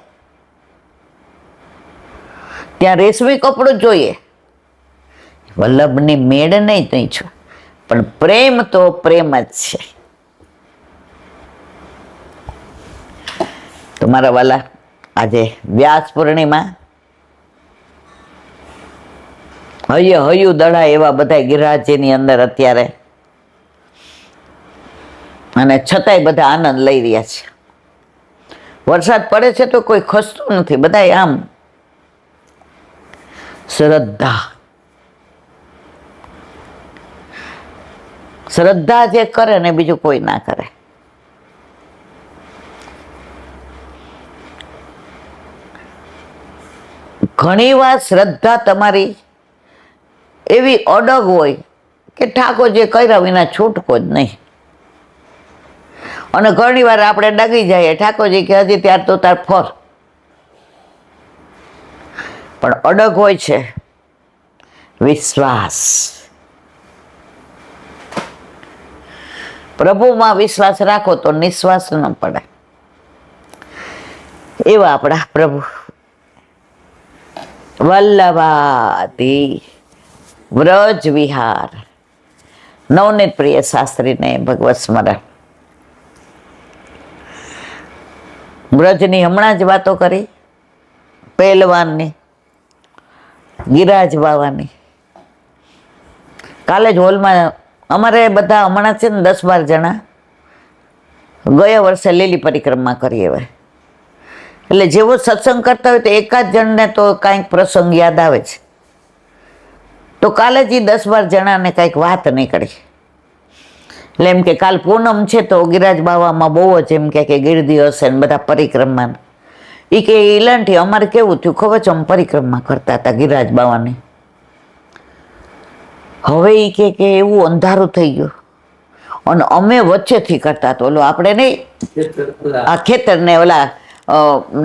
ત્યાં રેશમી કપડું જોઈએ, વલ્લભની મેળ નહીં છો, પણ પ્રેમ તો પ્રેમ જ છે. તમારા વાલા, આજે વ્યાસ પૂર્ણિમા, હયું દડા એવા બધા ગિરિરાજની અંદર અત્યારે, અને છતાંય બધા આનંદ લઈ રહ્યા છે. વરસાદ પડે છે તો કોઈ ખસતું નથી, બધા આમ શ્રદ્ધા જે કરે ને બીજું કોઈ ના કરે. ઘણી વાર શ્રદ્ધા તમારી એવી અડગ હોય કે ઠાકોર જે કર્યા વિના છૂટકો જ નહીં. અને ઘણી વાર આપણે ડગી જઈએ, ઠાકોરજી કે હજી ત્યાર તો તાર ફર. પણ અડગ હોય છે વિશ્વાસ. પ્રભુમાં વિશ્વાસ રાખો તો નિશ્વાસ ન પડે. એવા આપણા પ્રભુ વલ્લભાતી વ્રજ વિહાર. નવનીત પ્રિય શાસ્ત્રીને ભગવત સ્મરણ. વ્રજની હમણાં જ વાતો કરી, પહેલવાનની, ગિરાજ બાવાની. કાલે જ હોલમાં અમારે બધા હમણાં છે ને 10-12 જણા ગયા વર્ષે લીલી પરિક્રમા કરી. હવે એટલે જેવો સત્સંગ કરતા હોય તો એકાદ જણને તો કાંઈક પ્રસંગ યાદ આવે છે. તો કાલે જ 10-12 જણાને કાંઈક વાત નીકળી. એટલે એમ કે કાલ પૂનમ છે તો ગિરાજ બાવામાં બહુ જ એમ કે ગીરદી હશે ને બધા પરિક્રમા. એ કે ઈલાંટી અમારે કેવું થયું ખબર છે, અમે પરિક્રમા કરતા હતા ગિરાજ બાવાની. હવે એ કે એવું અંધારું થઈ ગયું અને અમે વચ્ચેથી કરતા તો ઓલો આપણે નહીં આ ખેતર ને ઓલા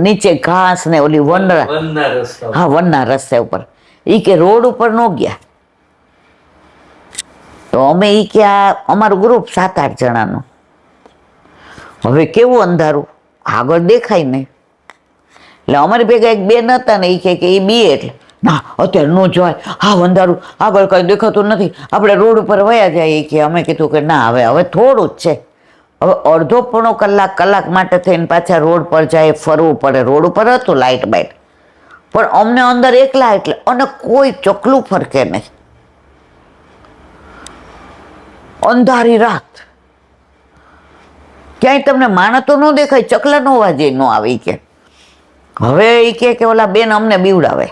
નીચે ઘાસ ને ઓલી વનના રસ્તા ઉપર. એ કે રોડ ઉપર ન ગયા. તો અમે એ કે આ અમારું ગ્રુપ 7-8 જણાનું. હવે કેવું અંધારું, આગળ દેખાય નહીં. એટલે અમારી ભેગા એક બેન હતા ને, એ કે એ બી એટલે ના અત્યારે ન જોવાય, હા અંધારું, આગળ કઈ દેખાતું નથી, આપણે રોડ ઉપર વયા જાય. કે અમે કીધું કે ના, હવે થોડું જ છે, હવે અડધો પોણો કલાક માટે થઈને પાછા રોડ પર જાય, ફરવું પડે. રોડ ઉપર હતું લાઇટ બાઇટ, પણ અમને અંદર એકલા એટલે, અને કોઈ ચકલું ફરકે નહીં. અંધારી રાત, ક્યાંય તમને માણસ તો ન દેખાય, ચકલા નો વાજે ન આવે. કે હવે એ કે ઓલા બેન અમને બીવડાવે.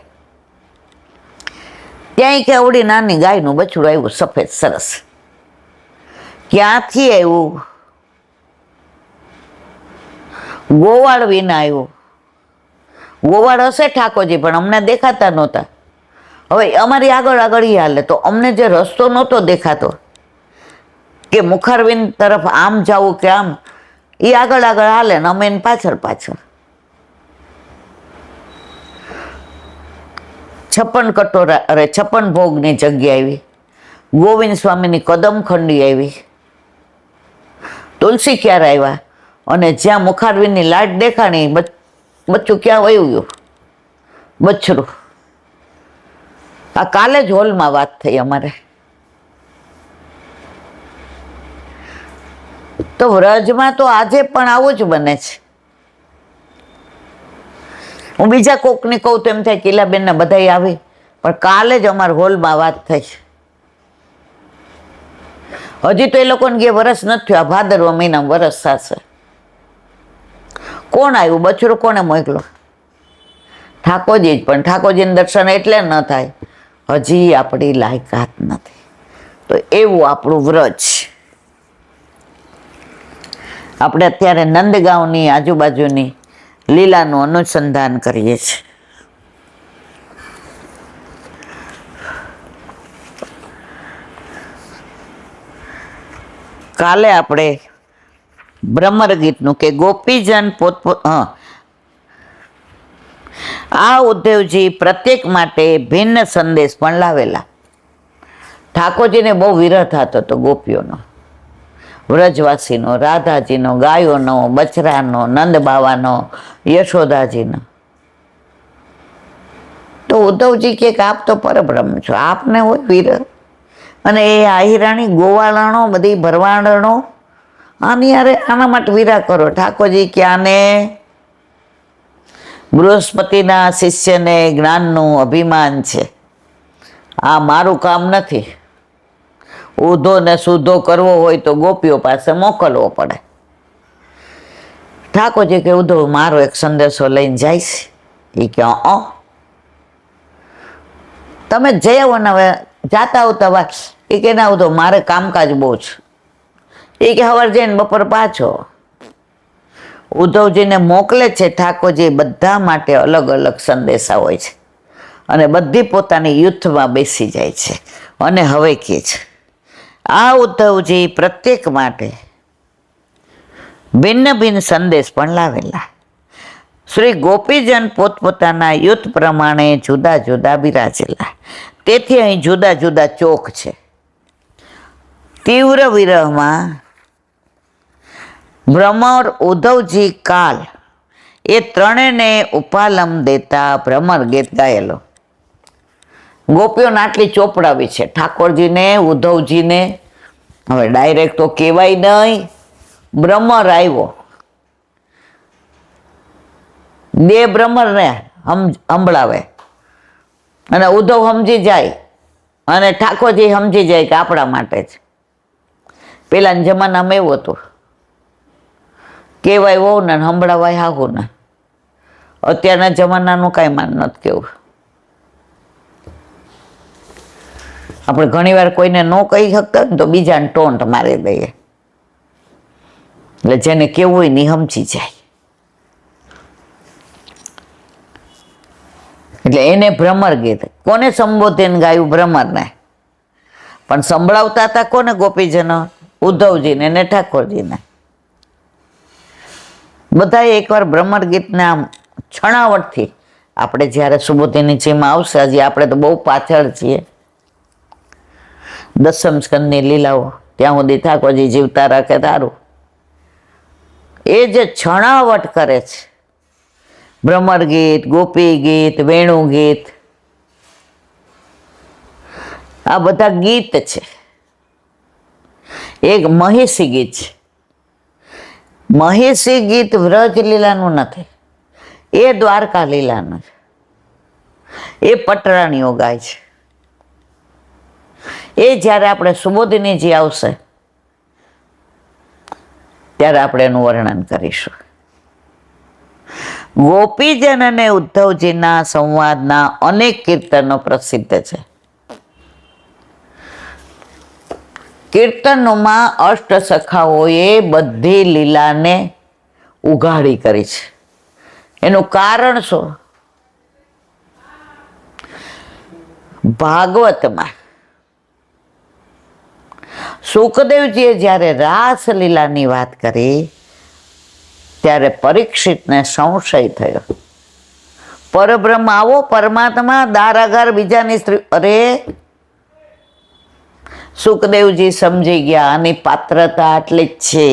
ત્યાં કે આવડી નાની ગાયનું બછડું આવ્યું, સફેદ સરસ. ક્યાંથી આવ્યું? ગોવાળ વિના આવ્યું. ગોવાળ હશે ઠાકોરજી, પણ અમને દેખાતા નહોતા. હવે અમારી આગળ એ હાલે, તો અમને જે રસ્તો નહોતો દેખાતો કે મુખારવિંદ તરફ આમ જવું કે આમ, એ આગળ હાલે ને અમે એને પાછળ. 56 કટોરા, 56 ભોગની જગ્યા આવી. ગોવિંદ સ્વામીની કદમખંડી આવી. તુલસી ક્યારે આવ્યા, અને જ્યાં મુખારવિંદની લાટ દેખાણી, બચ્ચું ક્યાં વયું ગયું? બચ્ચરું. આ કાલે જ હોલમાં વાત થઈ અમારે. તો વ્રજમાં તો આજે પણ આવું જ બને છે. હું બીજા કોકને કહું તો એમ થાય કિલાબેનને બધાય આવી, પણ કાલે જ અમારા હોલમાં વાત થઈ. હજી તો એ લોકોને જે વરસ નથી થયું, આ ભાદરવા મહિનામાં વરસ થશે. કોણ આવ્યું? બછરો કોને મોકલો? ઠાકોરજી જ. પણ ઠાકોરજીને દર્શન એટલે ન થાય, હજી આપણી લાયકાત નથી. તો એવું આપણું વ્રજ. આપણે અત્યારે નંદગાંવની આજુબાજુની લીલાનું અનુસંધાન કરીએ છીએ. કાલે આપણે બ્રહ્મર ગીતનું કે ગોપીજન આ ઉદ્ધવજી પ્રત્યેક માટે ભિન્ન સંદેશ પણ લાવેલા. ઠાકોરજીને બહુ વિરહ થતો હતો ગોપીઓનો, વ્રજવાસીનો, રાધાજીનો, ગાયોનો, બચરાનો, નંદ બાવાનો, યશોદાજીનો. તો ઉદ્ધવજી કે આપ તો પરબ્રહ્મ છો, આપને હોય વિરહ? અને એ આહિરાણી ગોવાળાણો, બધી ભરવાડણો, આની યારે આના માટે વિરહ કરો. ઠાકોરજી કે આને બૃહસ્પતિના શિષ્યને જ્ઞાનનું અભિમાન છે, આ મારું કામ નથી. ઊંધો ને સૂધો કરવો હોય તો ગોપીઓ પાસે મોકલવો પડે. ઠાકોરજી કે ઉદ્ધવ મારો એક સંદેશો લઈને જાય છે. એ કે તમે જઈ આવો ને, હવે જાતા આવતા વાત. એ કે ના ઉદ્ધવ મારે કામકાજ બહુ છે. એ કે સવાર જઈને બપોર પાછો. ઉદ્ધવજીને મોકલે છે ઠાકોરજી. બધા માટે અલગ અલગ સંદેશા હોય છે અને બધી પોતાની યુથમાં બેસી જાય છે. અને હવે કે છે આ ઉદ્ધવજી પ્રત્યેક માટે ભિન્ન ભિન્ન સંદેશ પણ લાવેલા. શ્રી ગોપીજન પોતપોતાના યુથ પ્રમાણે જુદા જુદા બિરાજેલા. તેથી અહીં જુદા જુદા ચોક છે. તીવ્ર વિરહમાં ભ્રમર, ઉદ્ધવજી, કાલ એ ત્રણેયને ઉપાલમ દેતા ભ્રમર ગીત ગાયેલો. ગોપીઓને આટલી ચોપડાવી છે, ઠાકોરજીને, ઉદ્ધવજીને. હવે ડાયરેક્ટ તો કહેવાય નહીં. ભ્રમર આવ્યો, બે ભ્રમરને સંભળાવે અને ઉદ્ધવ સમજી જાય અને ઠાકોરજી સમજી જાય કે આપણા માટે જ. પેલાના જમાનામાં એવું હતું, કહેવાય હોવ ને સંભળાવાય હાહું ને. અત્યારના જમાનાનું કાંઈ માન નથી કેવું. આપણે ઘણીવાર કોઈને ન કહી શકતા ને તો બીજાને ટોન્ટ મારી દઈએ, એટલે જેને કેવું હોય ને સમજી જાય. એટલે એને ભ્રમર ગીત. કોને સંબોધીને ગાયું? ભ્રમરને. પણ સંભળાવતા હતા કોને? ગોપીજનો, ઉદ્ધવજીને ને ઠાકોરજીને. બધાએ એકવાર ભ્રમર ગીતના છણાવટથી, આપણે જ્યારે સુબોધીની જેમાં આવશે, હજી આપણે તો બહુ પાછળ છીએ, દસમ સ્કંદની લીલાઓ ત્યાં સુધી ઠાકોરજી જીવતા રાખે તારું. એ જે છણાવટ કરે છે, ભ્રમર ગીત, ગોપી ગીત, વેણુ ગીત, આ બધા ગીત છે. એક મહિષી ગીત છે. મહિષી ગીત વ્રજ લીલાનું નથી, એ દ્વારકા લીલાનું છે. એ પટરાણીઓ ગાય છે. એ જ્યારે આપણે સુબોધિનીજી આવશે ત્યારે આપણે એનું વર્ણન કરીશું. ગોપીજન અને ઉદ્ધવજીના સંવાદના અનેક કીર્તનો પ્રસિદ્ધ છે. કીર્તનોમાં અષ્ટસખાઓએ બધી લીલાને ઉઘાડી કરી છે. એનું કારણ શું? ભાગવતમાં સુખદેવજીએ જ્યારે રાસલીલાની વાત કરી ત્યારે પરીક્ષિતને સંશય થયો. પરબ્રહ્મ આવો, પરમાત્મા, દારાગાર બીજાની સ્ત્રી. અરે સુખદેવજી સમજી ગયા આની પાત્રતા આટલી જ છે,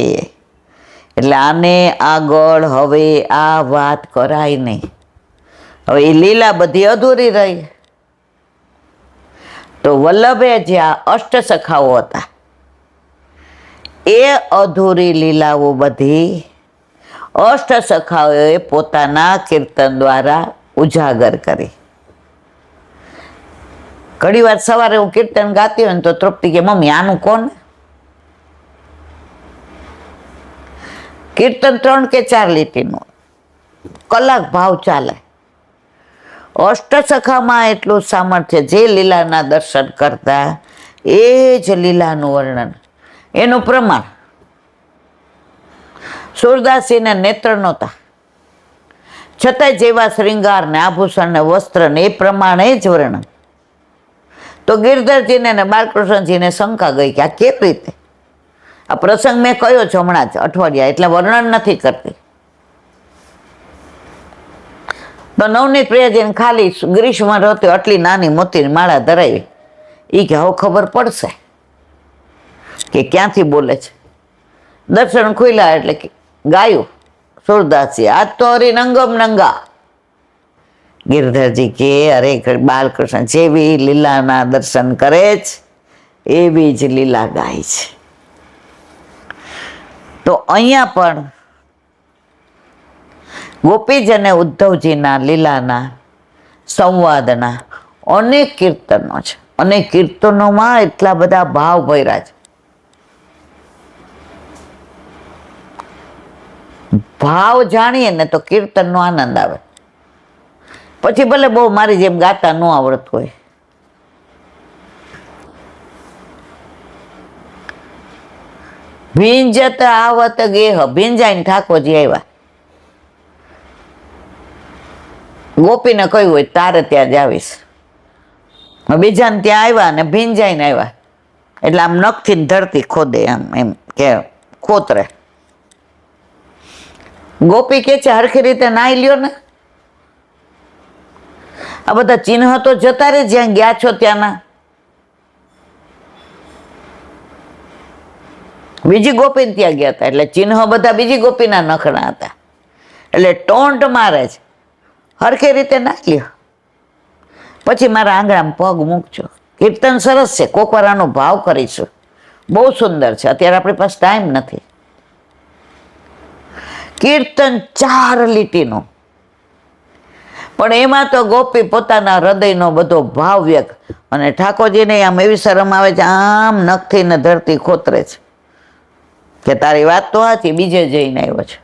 એટલે આને આગળ હવે આ વાત કરાય નહીં. હવે એ લીલા બધી અધૂરી રહી. તો વલ્લભે જે આ અષ્ટસખાઓ હતા એ અધૂરી લીલાઓ બધી અષ્ટસખાઓએ પોતાના કીર્તન દ્વારા ઉજાગર કરી. ઘણી વાર સવારે હું કીર્તન ગાતી હોય ને તો તૃપ્તિ કે મમ્મી આનું કોણ? કીર્તન 3 કે 4 લીટીનું, કલાક ભાવ ચાલે. અષ્ટસખામાં એટલું સામર્થ્ય, જે લીલાના દર્શન કરતા એ જ લીલાનું વર્ણન, એનું પ્રમાણ. સુરદાસીને નેત્ર નહોતા, છતાંય જેવા શ્રૃંગાર ને આભૂષણ ને વસ્ત્ર ને એ પ્રમાણે જ વર્ણન. તો ગિરધરજીને ને બાલકૃષ્ણજીને શંકા ગઈ કે આ કેવી રીતે? આ પ્રસંગ મેં કયો છે હમણાં જ અઠવાડિયા, એટલે વર્ણન નથી કરતી. તો નવનીત પ્રિયાજીને ખાલી ગ્રીષ્મ રહેતી આટલી નાની મોતીની માળા ધરાવી. એ કે હવે ખબર પડશે કે ક્યાંથી બોલે છે. દર્શન ખુલ્યા એટલે ગાયું સુરદાસજી, આજ તો હરી નંગમ નંગા. ગિરધરજી કે અરે બાલકૃષ્ણ જેવી લીલાના દર્શન કરે છે એવી જ લીલા ગાય છે. તો અહીંયા પણ ગોપીજ અને ઉદ્ધવજીના લીલાના સંવાદના અનેક કીર્તનો છે, અને કીર્તનોમાં એટલા બધા ભાવ ભર્યા છે. ભાવ જાણીએ ને તો કીર્તનનો આનંદ આવે. પછી ભલે બહુ મારી જેમ ગાતા ન આવડતું હોય. ભીંજત આવત ગેહ, ભીંજાઈને ઠાકોરજી આવ્યા. ગોપીને કહ્યું હોય તારે ત્યાં જ આવીશ. બીજાને ત્યાં આવ્યા ને ભીંજાઈને આવ્યા, એટલે આમ નખથી ધરતી ખોદે, એમ કે ખોતરે. ગોપી કે છે હરખી રીતે નાઈ લ્યો ને. આ બધા ચિહ્ન તો જતા રે જ્યાં ગયા છો ત્યાંના. બીજી ગોપીને ત્યાં ગયા હતા, એટલે ચિહ્ન બધા બીજી ગોપીના નખના હતા. એટલે ટોન્ટ મારે છે, હરખી રીતે નાઈ લ્યો, પછી મારા આંગણામાં પગ મૂકજો. કીર્તન સરસ છે, કોક વાર આનો ભાવ કરીશું, બહુ સુંદર છે. અત્યારે આપણી પાસે ટાઈમ નથી. કીર્તન 4 લીટીનું, પણ એમાં તો ગોપી પોતાના હૃદયનો બધો ભાવ વ્યક્ત, અને ઠાકોરજીને આમ એવી શરમ આવે છે, આમ નખથી ને ધરતી ખોતરે છે કે તારી વાત તો સાચી, બીજે જઈને આવ્યો છે.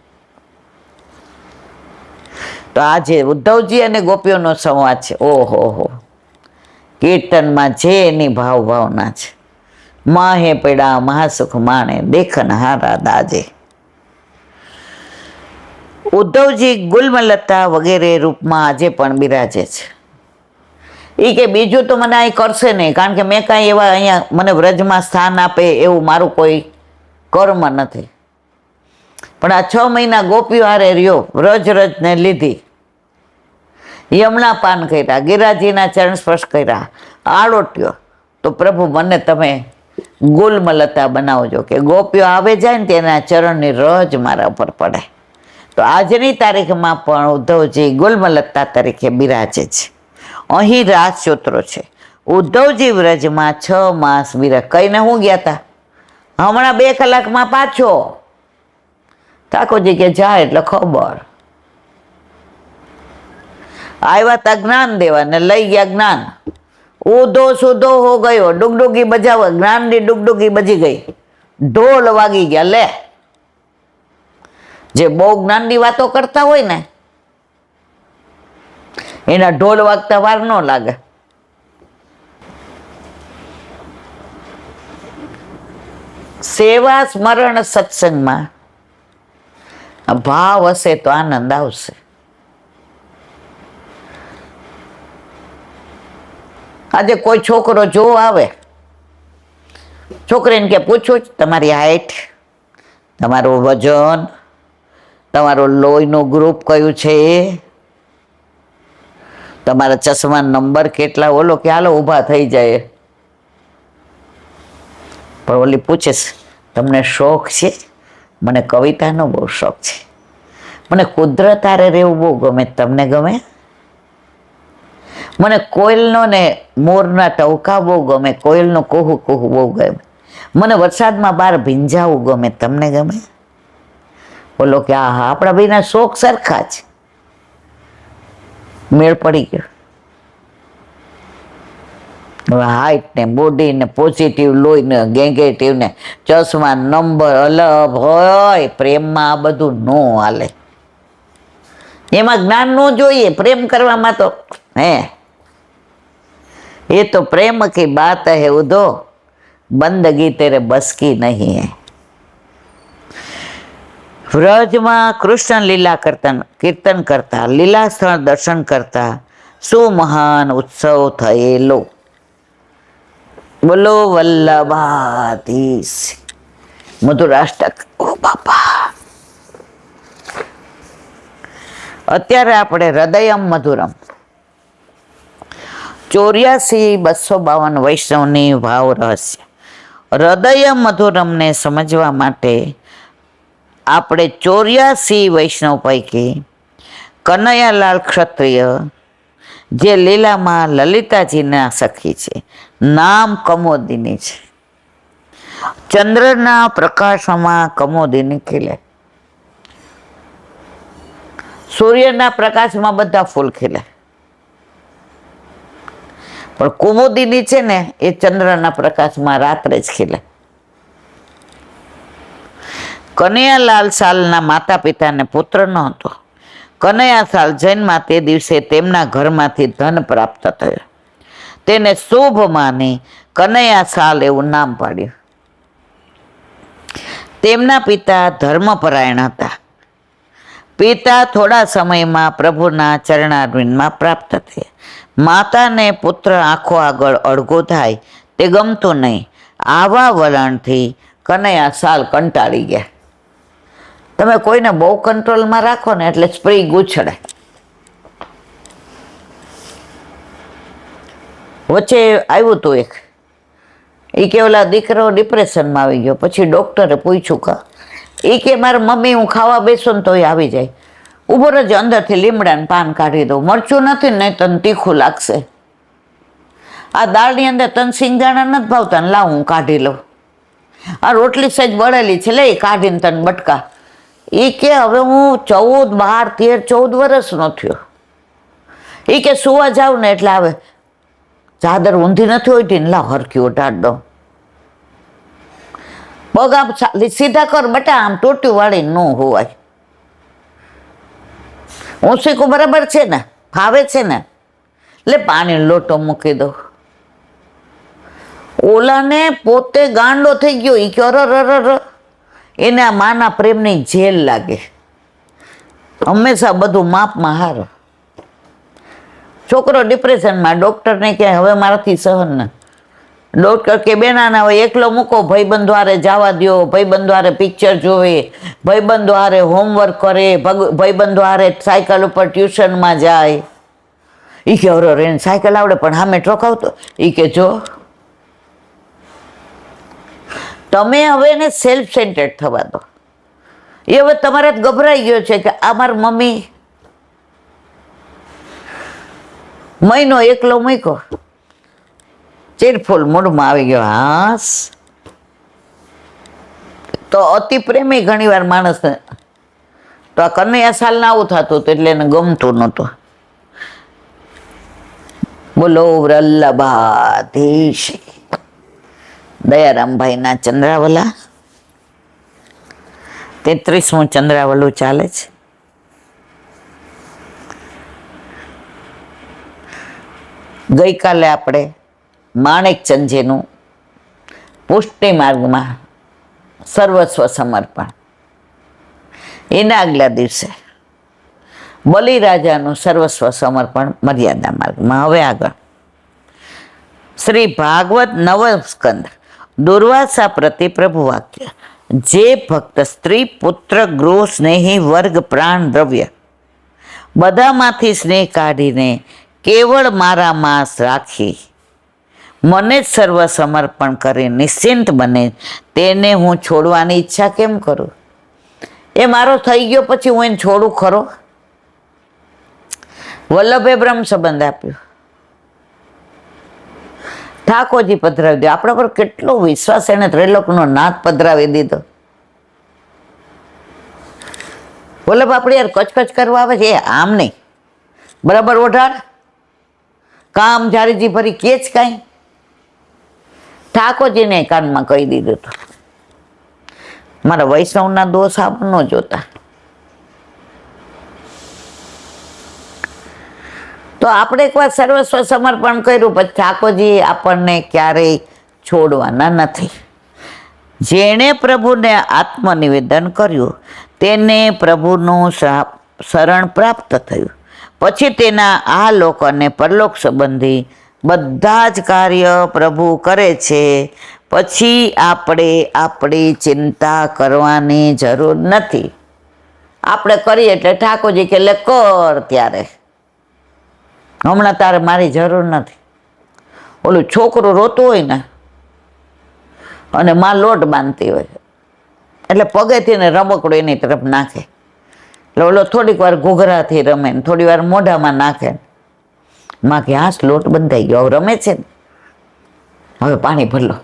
તો આજે ઉદ્ધવજી અને ગોપીઓનો સંવાદ છે. ઓહો, કીર્તનમાં જે એની ભાવ ભાવના છે. માહે પીડા મહાસુખ માણે, દેખન હારા દાજે. ઉદ્ધવજી ગુલમલતા વગેરે રૂપમાં આજે પણ બિરાજે છે. એ કે બીજું તો મને અહીં કરશે નહીં, કારણ કે મેં કાંઈ એવા અહીંયા મને વ્રજમાં સ્થાન આપે એવું મારું કોઈ કર્મ નથી. પણ આ 6 મહિના ગોપીઓ હારે રહ્યો, વ્રજને લીધી, યમુના પાન કર્યા, ગિરાજીના ચરણ સ્પર્શ કર્યા, આળોટ્યો. તો પ્રભુ મને તમે ગુલમલતા બનાવજો, કે ગોપીઓ આવે જાય ને તેના ચરણની રજ મારા ઉપર પડે. તો આજની તારીખમાં પણ ઉદ્ધવજી ગુલમલતા તરીકે બિરાજે છે. અહીં રાજસૂત્રો છે. ઉદ્ધવજી વ્રજમાં 6 માસ બિરાજ. કઈને હું ગયા હતા, હમણાં 2 કલાકમાં પાછો. ઠાકોરજી કે જાય એટલે ખબર. આવ્યા તા જ્ઞાન દેવા ને લઈ ગયા જ્ઞાન. ઉધો સુધો હો ગયો, ડુગડુગી બજાવ, જ્ઞાનની ડુગડુગી બજી ગઈ, ઢોલ વાગી ગયા. લે, જે બહુ જ્ઞાનની વાતો કરતા હોય ને એના ઢોલ વાગતા વાર ન લાગે. સેવા સ્મરણ સત્સંગમાં ભાવ હશે તો આનંદ આવશે. આજે કોઈ છોકરો જો આવે, છોકરીને કે પૂછું તમારી હાઈટ, તમારું વજન, તમારું લોહીનું ગ્રુપ કયું છે, તમારા ચશ્મા નંબર કેટલા, ઓલો કે હાલો ઊભા થઈ જાય. પણ ઓલી પૂછીશ તમને શોખ છે? મને કવિતાનો બહુ શોખ છે, મને કુદરત હારે રહેવું બહુ ગમે, તમને ગમે? મને કોયલનો ને મોરના ટવકા બહુ ગમે, કોયલનું કુહુ કુહુ બહુ ગમે, મને વરસાદમાં બહાર ભીંજાવું ગમે, તમને ગમે? બોલો કે હા હા આપણા બેના શોખ સરખા છે. મેળ પડી ગયો. હવે હાઈટ ને બોડી ને પોઝિટિવ લોહી ને ગેંગેટિવ ને ચશ્મા નંબર અલગ હોય, પ્રેમમાં આ બધું ન હાલે. એમાં જ્ઞાન ન જોઈએ પ્રેમ કરવામાં તો. એ તો પ્રેમ કી બાત હૈ ઉદો, બંદગી તેરે બસ કી નહીં હૈ. વ્રજમાં કૃષ્ણ લીલા કીર્તન કરતા, લીલા સ્થળ દર્શન કરતા, શું મહાન ઉત્સવ થયેલો. બોલો વલ્લભાધીશ. મધુરાષ્ટક. ઓ બાપા, અત્યારે આપણે હૃદયમ મધુરમ 84,252 વૈષ્ણવની ભાવ રહસ્ય. હૃદય મધુરમને સમજવા માટે આપણે 84 વૈષ્ણવ પૈકી કનૈયાલાલ ક્ષત્રિય, જે લીલામાં લલિતાજીના સખી છે, નામ કમોદિની છે. ચંદ્રના પ્રકાશમાં કમોદિની ખીલે, સૂર્યના પ્રકાશમાં બધા ફૂલ ખીલે, પણ કુમુદિની છે ને એ ચંદ્રના પ્રકાશમાં રાત્રે જ ખીલે. કનૈયાલાલ સાલના માતા પિતાને પુત્ર ન હતો. કનૈયા સાલ જન્મા તે દિવસે તેમના ઘરમાંથી ધન પ્રાપ્ત થયું. તેને શુભ માની કનૈયા સાલ એવું નામ પાડ્યું. તેમના પિતા ધર્મપરાયણ હતા. પિતા થોડા સમયમાં પ્રભુના ચરણારવિંદમાં પ્રાપ્ત થયા. માતાને પુત્ર આંખો આગળ અળગો થાય તે ગમતું નહીં. આવા વલણથી કનૈયા સાલ કંટાળી ગયા. તમે કોઈને બહુ કંટ્રોલમાં રાખો ને એટલે સ્પ્રી ગૂંછડે. વચ્ચે આવ્યું હતું એક, એ કે ઓલા દીકરો ડિપ્રેશનમાં આવી ગયો. પછી ડૉક્ટરે પૂછ્યું કા, એ કે મારા મમ્મી હું ખાવા બેસું ને તો એ આવી જાય. ઉભો રહેજે, અંદરથી લીમડાને પાન કાઢી દઉં. મરચું નથી ને તને તીખું લાગશે. આ દાળની અંદર તને સિંગદાણા નથી ભાવતા ને લાવ હું કાઢી લઉં. આ રોટલી સહેજ બળેલી છે, લે કાઢીને તને બટકા. એ કે હવે હું 14, 12, 13, 14 વર્ષનો થયો. એ કે સુવા જાવ ને એટલે આવે ચાદર ઊંધી નથી હોતી ને લાવ હરખી ઓઢાડ દઉં. પગ આમ સીધા કર બટા, આમ ટોટી વાળી ન હોવાય. ઊંચીકું બરાબર છે ને, ફાવે છે ને, એટલે પાણી લોટો મૂકી દઉં. ઓલાને પોતે ગાંડો થઈ ગયો. એ કે અરર, એને આ માના પ્રેમની જેલ લાગે. હંમેશા બધું માપમાં હારો. છોકરો ડિપ્રેશનમાં, ડૉક્ટરને કહે હવે મારાથી સહન ન. ડૉક્ટર કે બેનાના હવે એકલો મૂકો, ભાઈબંધો હારે જવા દો, ભાઈબંધો હારે પિક્ચર જોવે, ભાઈબંધો હારે હોમવર્ક કરે, ભાઈબંધો હારે સાયકલ ઉપર ટ્યુશનમાં જાય. એ કે અરે એને સાયકલ આવડે પણ સામે ટ્રક આવતો. એ કે જો તમે હવે એને સેલ્ફ સેન્ટર્ડ થવા દો. એ હવે તમારે ગભરાઈ ગયો છે કે આ મારી મમ્મી મહિનો એકલો મૂક્યો, ચીરફૂલ મૂડમાં આવી ગયો. હાસ તો અતિ પ્રેમી ઘણી વાર માણસને. તો આ કનૈયા સાલને આવું થતું હતું એટલે એને ગમતું નહોતું. બોલો વલ્લભાધીશ. દયારામભાઈના ચંદ્રાવલા 33મું ચંદ્રાવલું ચાલે છે. ગઈકાલે આપણે માણેકચંદજીનું પુષ્ટિ માર્ગમાં સર્વસ્વ સમર્પણ, એના આગલા દિવસે બલિરાજાનું સર્વસ્વ સમર્પણ મર્યાદા માર્ગમાં. હવે આગળ શ્રી ભાગવત નવસ્કંદ દુર્વાસા પ્રતિ પ્રભુ વાક્ય. જે ભક્ત સ્ત્રી, પુત્ર, ગૃહ, સ્નેહી, વર્ગ, પ્રાણ, દ્રવ્ય બધામાંથી સ્નેહ કાઢીને કેવળ મારા માસ રાખી મને જ સર્વ સમર્પણ કરી નિશ્ચિંત બને, તેને હું છોડવાની ઈચ્છા કેમ કરું? એ મારો થઈ ગયો પછી હું એને છોડું ખરો? વલ્લભે બ્રહ્મ સંબંધ આપ્યો, ઠાકોરજી પધરાવી દે. આપણા પર કેટલો વિશ્વાસ, એને ત્રિલોકનો નાથ પધરાવી દીધો. વલ્લભ આપણે યાર કચકચ કરવા આવે છે, આમ નહીં, બરાબર ઓઢાડ, કામ જારીજી ભરી કે જ કાંઈ. ઠાકોરજીને કાનમાં કહી દીધું હતું, મારા વૈષ્ણવના દોષ આપ ન જોતા. તો આપણે એકવાર સર્વસ્વ સમર્પણ કર્યું, પછી ઠાકોરજી આપણને ક્યારેય છોડવાના નથી. જેણે પ્રભુને આત્મનિવેદન કર્યું તેને પ્રભુનું શરણ પ્રાપ્ત થયું. પછી તેના આ લોક અને પરલોક સંબંધી બધા જ કાર્ય પ્રભુ કરે છે. પછી આપણે આપણી ચિંતા કરવાની જરૂર નથી. આપણે કરીએ એટલે ઠાકોરજી કે લે કર, ત્યારે હમણાં તારે મારી જરૂર નથી. ઓલું છોકરું રોતું હોય ને અને માં લોટ બાંધતી હોય એટલે પગેથી ને રમકડું એની તરફ નાખે, એટલે ઓલો થોડીક વાર ઘૂઘરાથી રમે ને થોડી વાર મોઢામાં નાખે. માં કે હાસ લોટ બંધાઈ ગયો, હવે રમે છે ને, હવે પાણી ભર લો.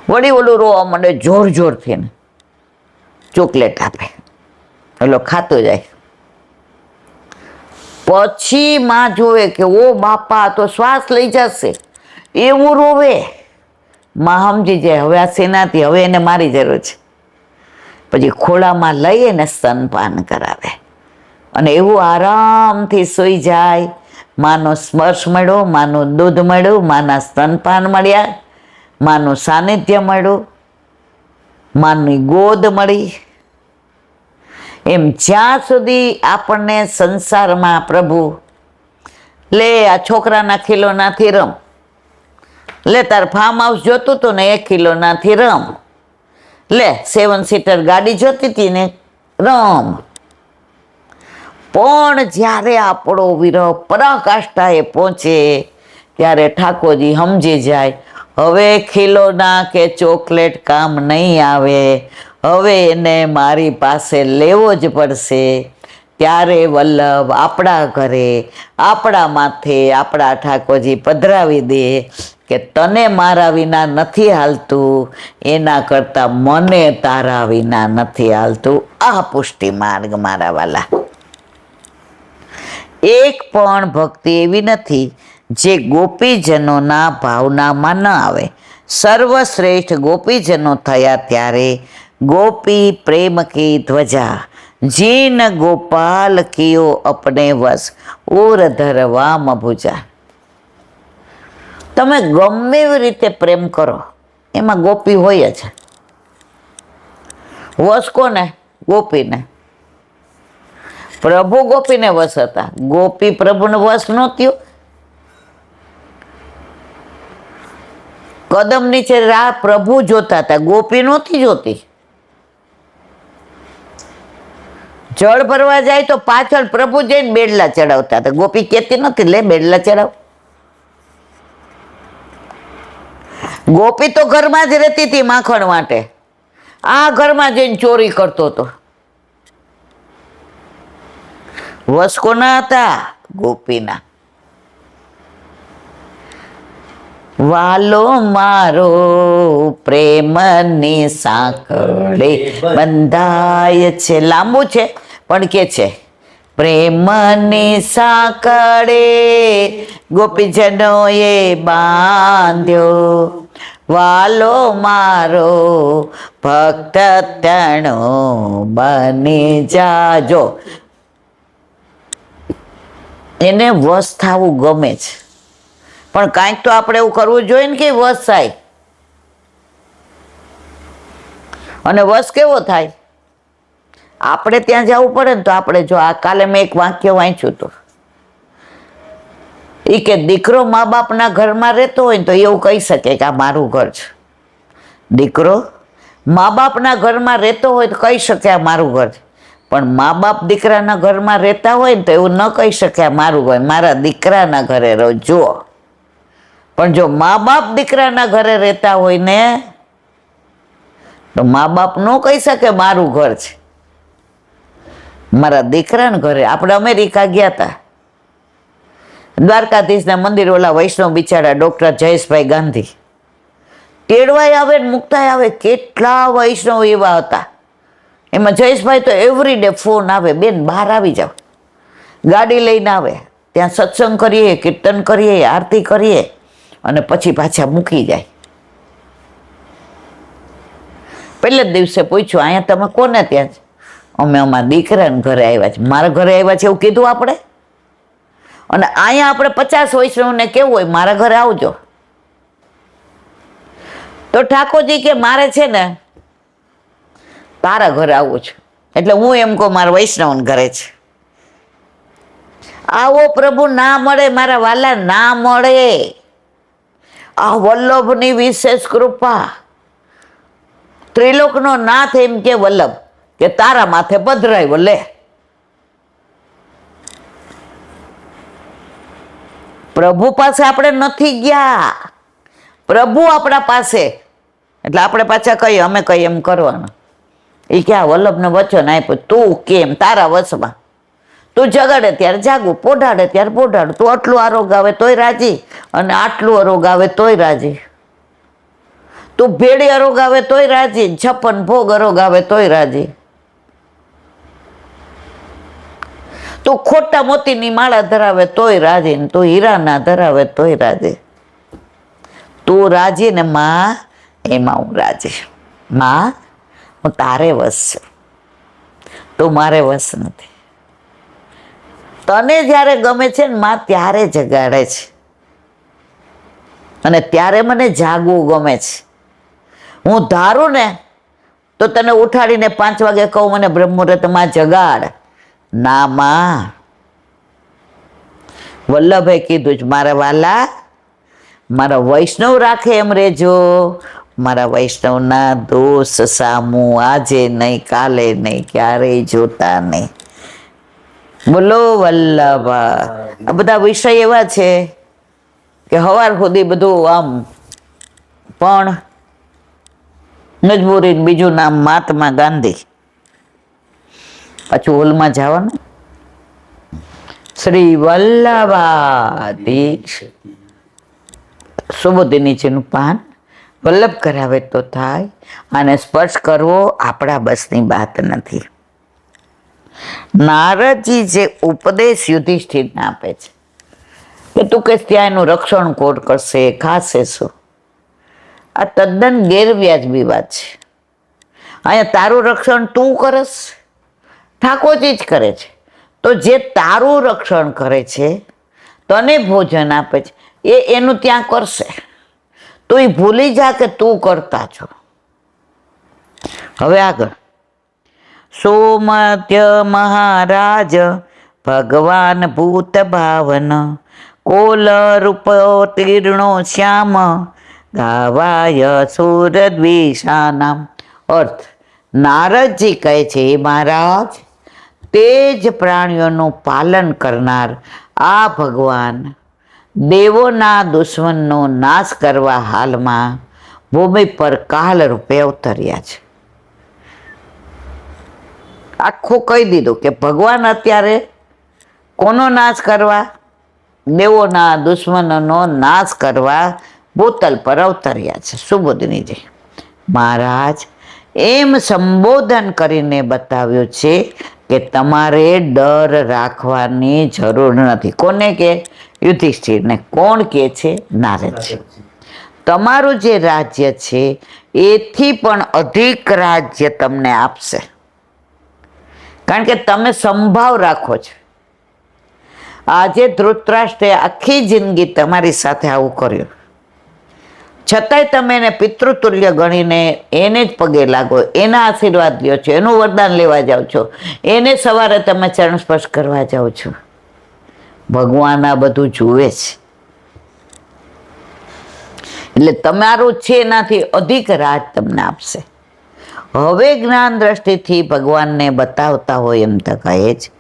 વળી ઓલું રોવા માંડે જોર જોરથી ને ચોકલેટ આપે, એટલે ખાતું જાય. પછી માં જોવે કે ઓ બાપા તો શ્વાસ લઈ જશે, એવું રોવે. માં સમજી જાય હવે આ સેનાથી હવે એને મારી જરૂર છે. પછી ખોળામાં લઈ એને સ્તનપાન કરાવે અને એવું આરામથી સૂઈ જાય. માનો સ્પર્શ મળ્યો, માનું દૂધ મળ્યું, માના સ્તનપાન મળ્યા, માનું સાનિધ્ય મળ્યું, માની ગોદ મળી. એમ જ્યાં સુધી આપણને સંસારમાં પ્રભુ લે આ છોકરાના ખીલોનાથી રમ, લે તાર ફાર્મ હાઉસ જોતું હતું ને 1 કિલોનાથી રમ, લે 7 સીટર ગાડી જોતી હતી ને રમ. પણ જ્યારે આપણો વિરહ પરાકાષ્ઠાએ પહોંચે ત્યારે ઠાકોરજી સમજી જાય હવે ખીલોના કે ચોકલેટ કામ નહીં આવે, હવે એને મારી પાસે લેવો જ પડશે. ત્યારે વલ્લભ આપણા ઘરે આપણા માથે આપણા ઠાકોરજી પધરાવી દે કે તને મારા વિના નથી હાલતું, એના કરતાં મને તારા વિના નથી હાલતું. આ પુષ્ટિ માર્ગ મારા વાલા. એક પણ ભક્તિ એવી નથી જે ગોપીજનોના ભાવનામાં ન આવે. સર્વશ્રેષ્ઠ ગોપીજનો થયા ત્યારે ગોપી પ્રેમ કી ધ્વજા જીન ગોપાલ કિયો અપને વશ ઉર્ધર વામ ભુજા. તમે ગમે એવી રીતે પ્રેમ કરો એમાં ગોપી હોય જ. વશ કોને? ગોપીને. પ્રભુ ગોપીને વશ હતા, ગોપી પ્રભુને વશ ન થયો. કદમ નીચે રાહ પ્રભુ જોતા હતા, ગોપી નહોતી જોતી. જળ ભરવા જાય તો પાછળ પ્રભુ જઈને બેડલા ચડાવતા હતા, ગોપી કહેતી નથી લે બેડલા ચડાવ. ગોપી તો ઘરમાં જ રહેતી હતી માખણ માટે, આ ઘરમાં જઈને ચોરી કરતો હતો. વશ કોના હતા? ગોપીના. વાલો મારો પ્રેમની સાંકળે બંધાય છે, લાંબુ છે પણ કે છે પ્રેમની સાંકળે ગોપીજનોએ બાંધ્યો, વાલો મારો ભક્ત તણો બની જાજો. એને વશ થવું ગમે છે, પણ કાંઈક તો આપણે એવું કરવું જોઈએ ને કે વશ થાય. અને વશ કેવો થાય? આપણે ત્યાં જવું પડે ને તો આપણે જો આ કાલે મેં એક વાક્ય વાંચ્યું હતું, એ કે દીકરો મા બાપના ઘરમાં રહેતો હોય ને તો એવું કહી શકે કે આ મારું ઘર છે. દીકરો મા બાપના ઘરમાં રહેતો હોય તો કહી શકે આ મારું ઘર છે, પણ મા બાપ દીકરાના ઘરમાં રહેતા હોય ને તો એવું ન કહી શકે આ મારું ઘર, મારા દીકરાના ઘરે રહો. જુઓ, પણ જો મા બાપ દીકરાના ઘરે રહેતા હોય ને તો મા બાપ ન કહી શકે મારું ઘર છે, મારા દીકરાના ઘરે. આપણે અમેરિકા ગયા હતા, દ્વારકાધીશના મંદિર, ઓલા વૈષ્ણવ બિચારા ડૉક્ટર જયેશભાઈ ગાંધી તેડવાય આવે ને મુકતાય આવે. કેટલા વૈષ્ણવ એવા હતા એમાં જયેશભાઈ તો એવરી ડે ફોન આવે, બેન બહાર આવી જાઓ, ગાડી લઈને આવે, ત્યાં સત્સંગ કરીએ, કીર્તન કરીએ, આરતી કરીએ અને પછી પાછા મૂકી જાય. પહેલે જ દિવસે પૂછ્યું, અહીંયા તમે કોને ત્યાં છે? અમે અમારા દીકરાને ઘરે આવ્યા છે. મારા ઘરે આવ્યા છે એવું કીધું આપણે? અને અહીંયા આપણે 50 વૈષ્ણવને કેવું હોય, મારા ઘરે આવજો. તો ઠાકોરજી કે મારે છે ને તારા ઘરે આવવું છે. એટલે હું એમ કહું મારા વૈષ્ણવને ઘરે છે. આવો પ્રભુ ના મળે મારા વાલા, ના મળે. આ વલ્લભની વિશેષ કૃપા. ત્રિલોકનો નાથ એમ કે વલ્લભ કે તારા માથે પધરાય લે. પ્રભુ પાસે આપણે નથી ગયા, પ્રભુ આપણા પાસે. એટલે આપણે પાછા કહીએ, અમે કહીએ એમ કરવાનું. એ કે આ વલ્લભને વચન આપ્યું, તું કેમ તારા વશમાં. તું જગાડે ત્યારે જાગું, પોઢાડે ત્યારે પોઢાડું. તું આટલું આરોગ આવે તોય રાજી, અને આટલું આરોગ આવે તોય રાજી. તું ભેળી અરોગ આવે તોય રાજી, 56 ભોગ અરોગ આવે તોય રાજી. તું ખોટા મોતીની માળા ધરાવે તોય રાજી, ને તું હીરાના ધરાવે તોય રાજી. તું રાજી ને માં, એમાં હું રાજી. માં, હું તારે વશ છું, તું મારે વશ નથી. તને જ્યારે ગમે છે ને માં ત્યારે જગાડે છે, અને ત્યારે મને જાગવું ગમે છે. હું ધારું ને તો તને ઉઠાડીને 5 વાગે કહું મને બ્રહ્મુહૂર્તમાં જગાડ. ના માં, વલ્લભે કીધું જ મારા વાલા, મારા વૈષ્ણવ રાખે એમ રેજો. મારા વૈષ્ણવના દોષ સામું આજે નહીં, કાલે નહીં, ક્યારેય જોતા નહીં. બોલો વલ્લભ. આ બધા વિષય એવા છે કે સવાર સુધી બધું આમ, પણ મજબૂરી બીજું નામ મહાત્મા ગાંધી. પાછું હોલમાં જવાનું. શ્રી વલ્લભાધીશ. સુબોધિનીજીનું પાન વલ્લભ કરાવે તો થાય, આને સ્પર્શ કરવો આપણા બસની વાત નથી. નારદજી જે ઉપદેશ યુધિષ્ઠિરને આપે છે કે તું કે ત્યાં એનું રક્ષણ કોણ કરશે, ખાશે શું, આ તદ્દન ગેરવ્યાજબી વાત છે. અહીંયા તારું રક્ષણ તું કરસ, ઠાકોરજી જ કરે છે. તો જે તારું રક્ષણ કરે છે, તને ભોજન આપે છે, એ એનું ત્યાં કરશે. તું એ ભૂલી જા કે તું કરતા છો. હવે આગળ. સોમત્ય મહારાજ ભગવાન ભૂત ભાવન, કોલ રૂપો તીર્ણો શ્યામ, ગાવાય સુરદ્વિષાનામ. અર્થ, નારદજી કહે છે, મહારાજ તે જ પ્રાણીઓનું પાલન કરનાર આ ભગવાન દેવોના દુશ્મનનો નાશ કરવા હાલમાં ભૂમિ પર કાલ રૂપે અવતર્યા છે. આખું કહી દીધું કે ભગવાન અત્યારે કોનો નાશ કરવા? દેવોના દુશ્મનોનો નાશ કરવા ભૂતલ પર અવતર્યા છે. સુબોધિનીજી મહારાજ એમ સંબોધન કરીને બતાવ્યું છે કે તમારે ડર રાખવાની જરૂર નથી. કોને કે? યુધિષ્ઠિરને. કોણ કે છે? નારદ. તમારું જે રાજ્ય છે એથી પણ અધિક રાજ્ય તમને આપશે, કારણ કે તમે સંભાવ રાખો છો. આજે ધૃતરાષ્ટ્રે આખી જિંદગી તમારી સાથે આવું કર્યું, છતાંય તમે એને પિતૃતુલ્ય ગણીને એને જ પગે લાગો, એના આશીર્વાદ લ્યો છો, એનું વરદાન લેવા જાઓ છો, એને સવારે તમે ચરણ સ્પર્શ કરવા જાઓ છો. ભગવાન આ બધું જુએ છે, એટલે તમારું છે એનાથી અધિક રાજ તમને આપશે. હવે જ્ઞાન દ્રષ્ટિથી ભગવાનને બતાવતા હોય એમ તો કહે છે,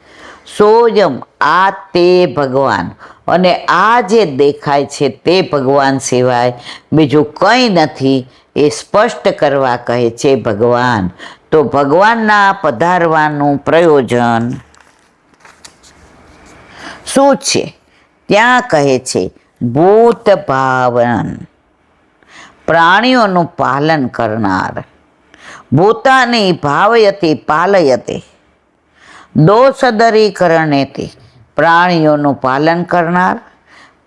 સોયમ આ તે ભગવાન, અને આ જે દેખાય છે તે ભગવાન સિવાય બીજું કંઈ નથી, એ સ્પષ્ટ કરવા કહે છે ભગવાન. તો ભગવાનના પધારવાનું પ્રયોજન શું છે? ત્યાં કહે છે ભૂત ભાવન, પ્રાણીઓનું પાલન કરનાર, ભૂતાની ભાવયતી પાલયતી દોષદરીકરણેથી પ્રાણીઓનું પાલન કરનાર,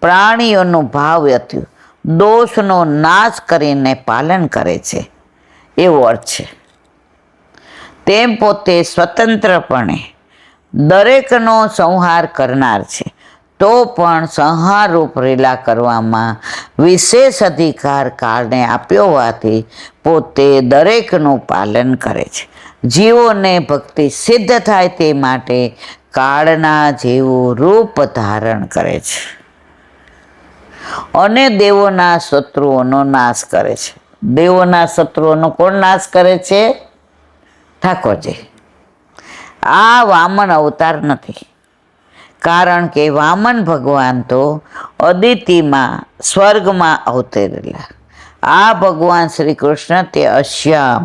પ્રાણીઓનું ભાવયતી દોષનો નાશ કરીને પાલન કરે છે એવો અર્થ છે. તેમ પોતે સ્વતંત્રપણે દરેકનો સંહાર કરનાર છે, તો પણ સંહારરૂપ લીલા કરવામાં વિશેષ અધિકાર કાળને આપ્યો હોવાથી પોતે દરેકનું પાલન કરે છે. જીવોને ભક્તિ સિદ્ધ થાય તે માટે કાળના જેવું રૂપ ધારણ કરે છે અને દેવોના શત્રુઓનો નાશ કરે છે. દેવોના શત્રુઓનો કોણ નાશ કરે છે? ઠાકોરજી. આ વામન અવતાર નથી, કારણ કે વામન ભગવાન તો અદિતિમાં સ્વર્ગમાં અવતરેલા. આ ભગવાન શ્રી કૃષ્ણ તે અશ્યામ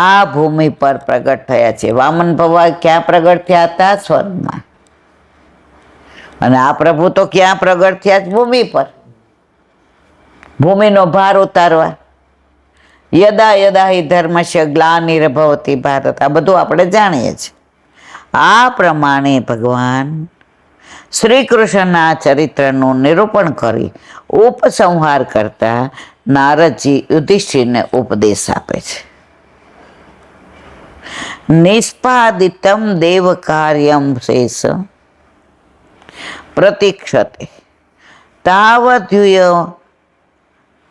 આ ભૂમિ પર પ્રગટ થયા છે. વામન ભગવાન ક્યાં પ્રગટ થયા હતા? સ્વર્ગમાં. અને આ પ્રભુ તો ક્યાં પ્રગટ થયા? ભૂમિ પર. ભૂમિનો ભાર ઉતારવા. યદા યદા હિ ધર્મસ્ય ગ્લાનિર્ભવતિ ભારત, આ બધું આપણે જાણીએ છીએ. આ પ્રમાણે ભગવાન શ્રી કૃષ્ણના ચરિત્રનું નિરૂપણ કરી ઉપસંહાર કરતા નારદજી યુધિષ્ઠિરને ઉપદેશ આપે છે. નિષ્પાદિતમ દેવ કાર્યમ શેષ પ્રતીક્ષતે તાવદ્યુય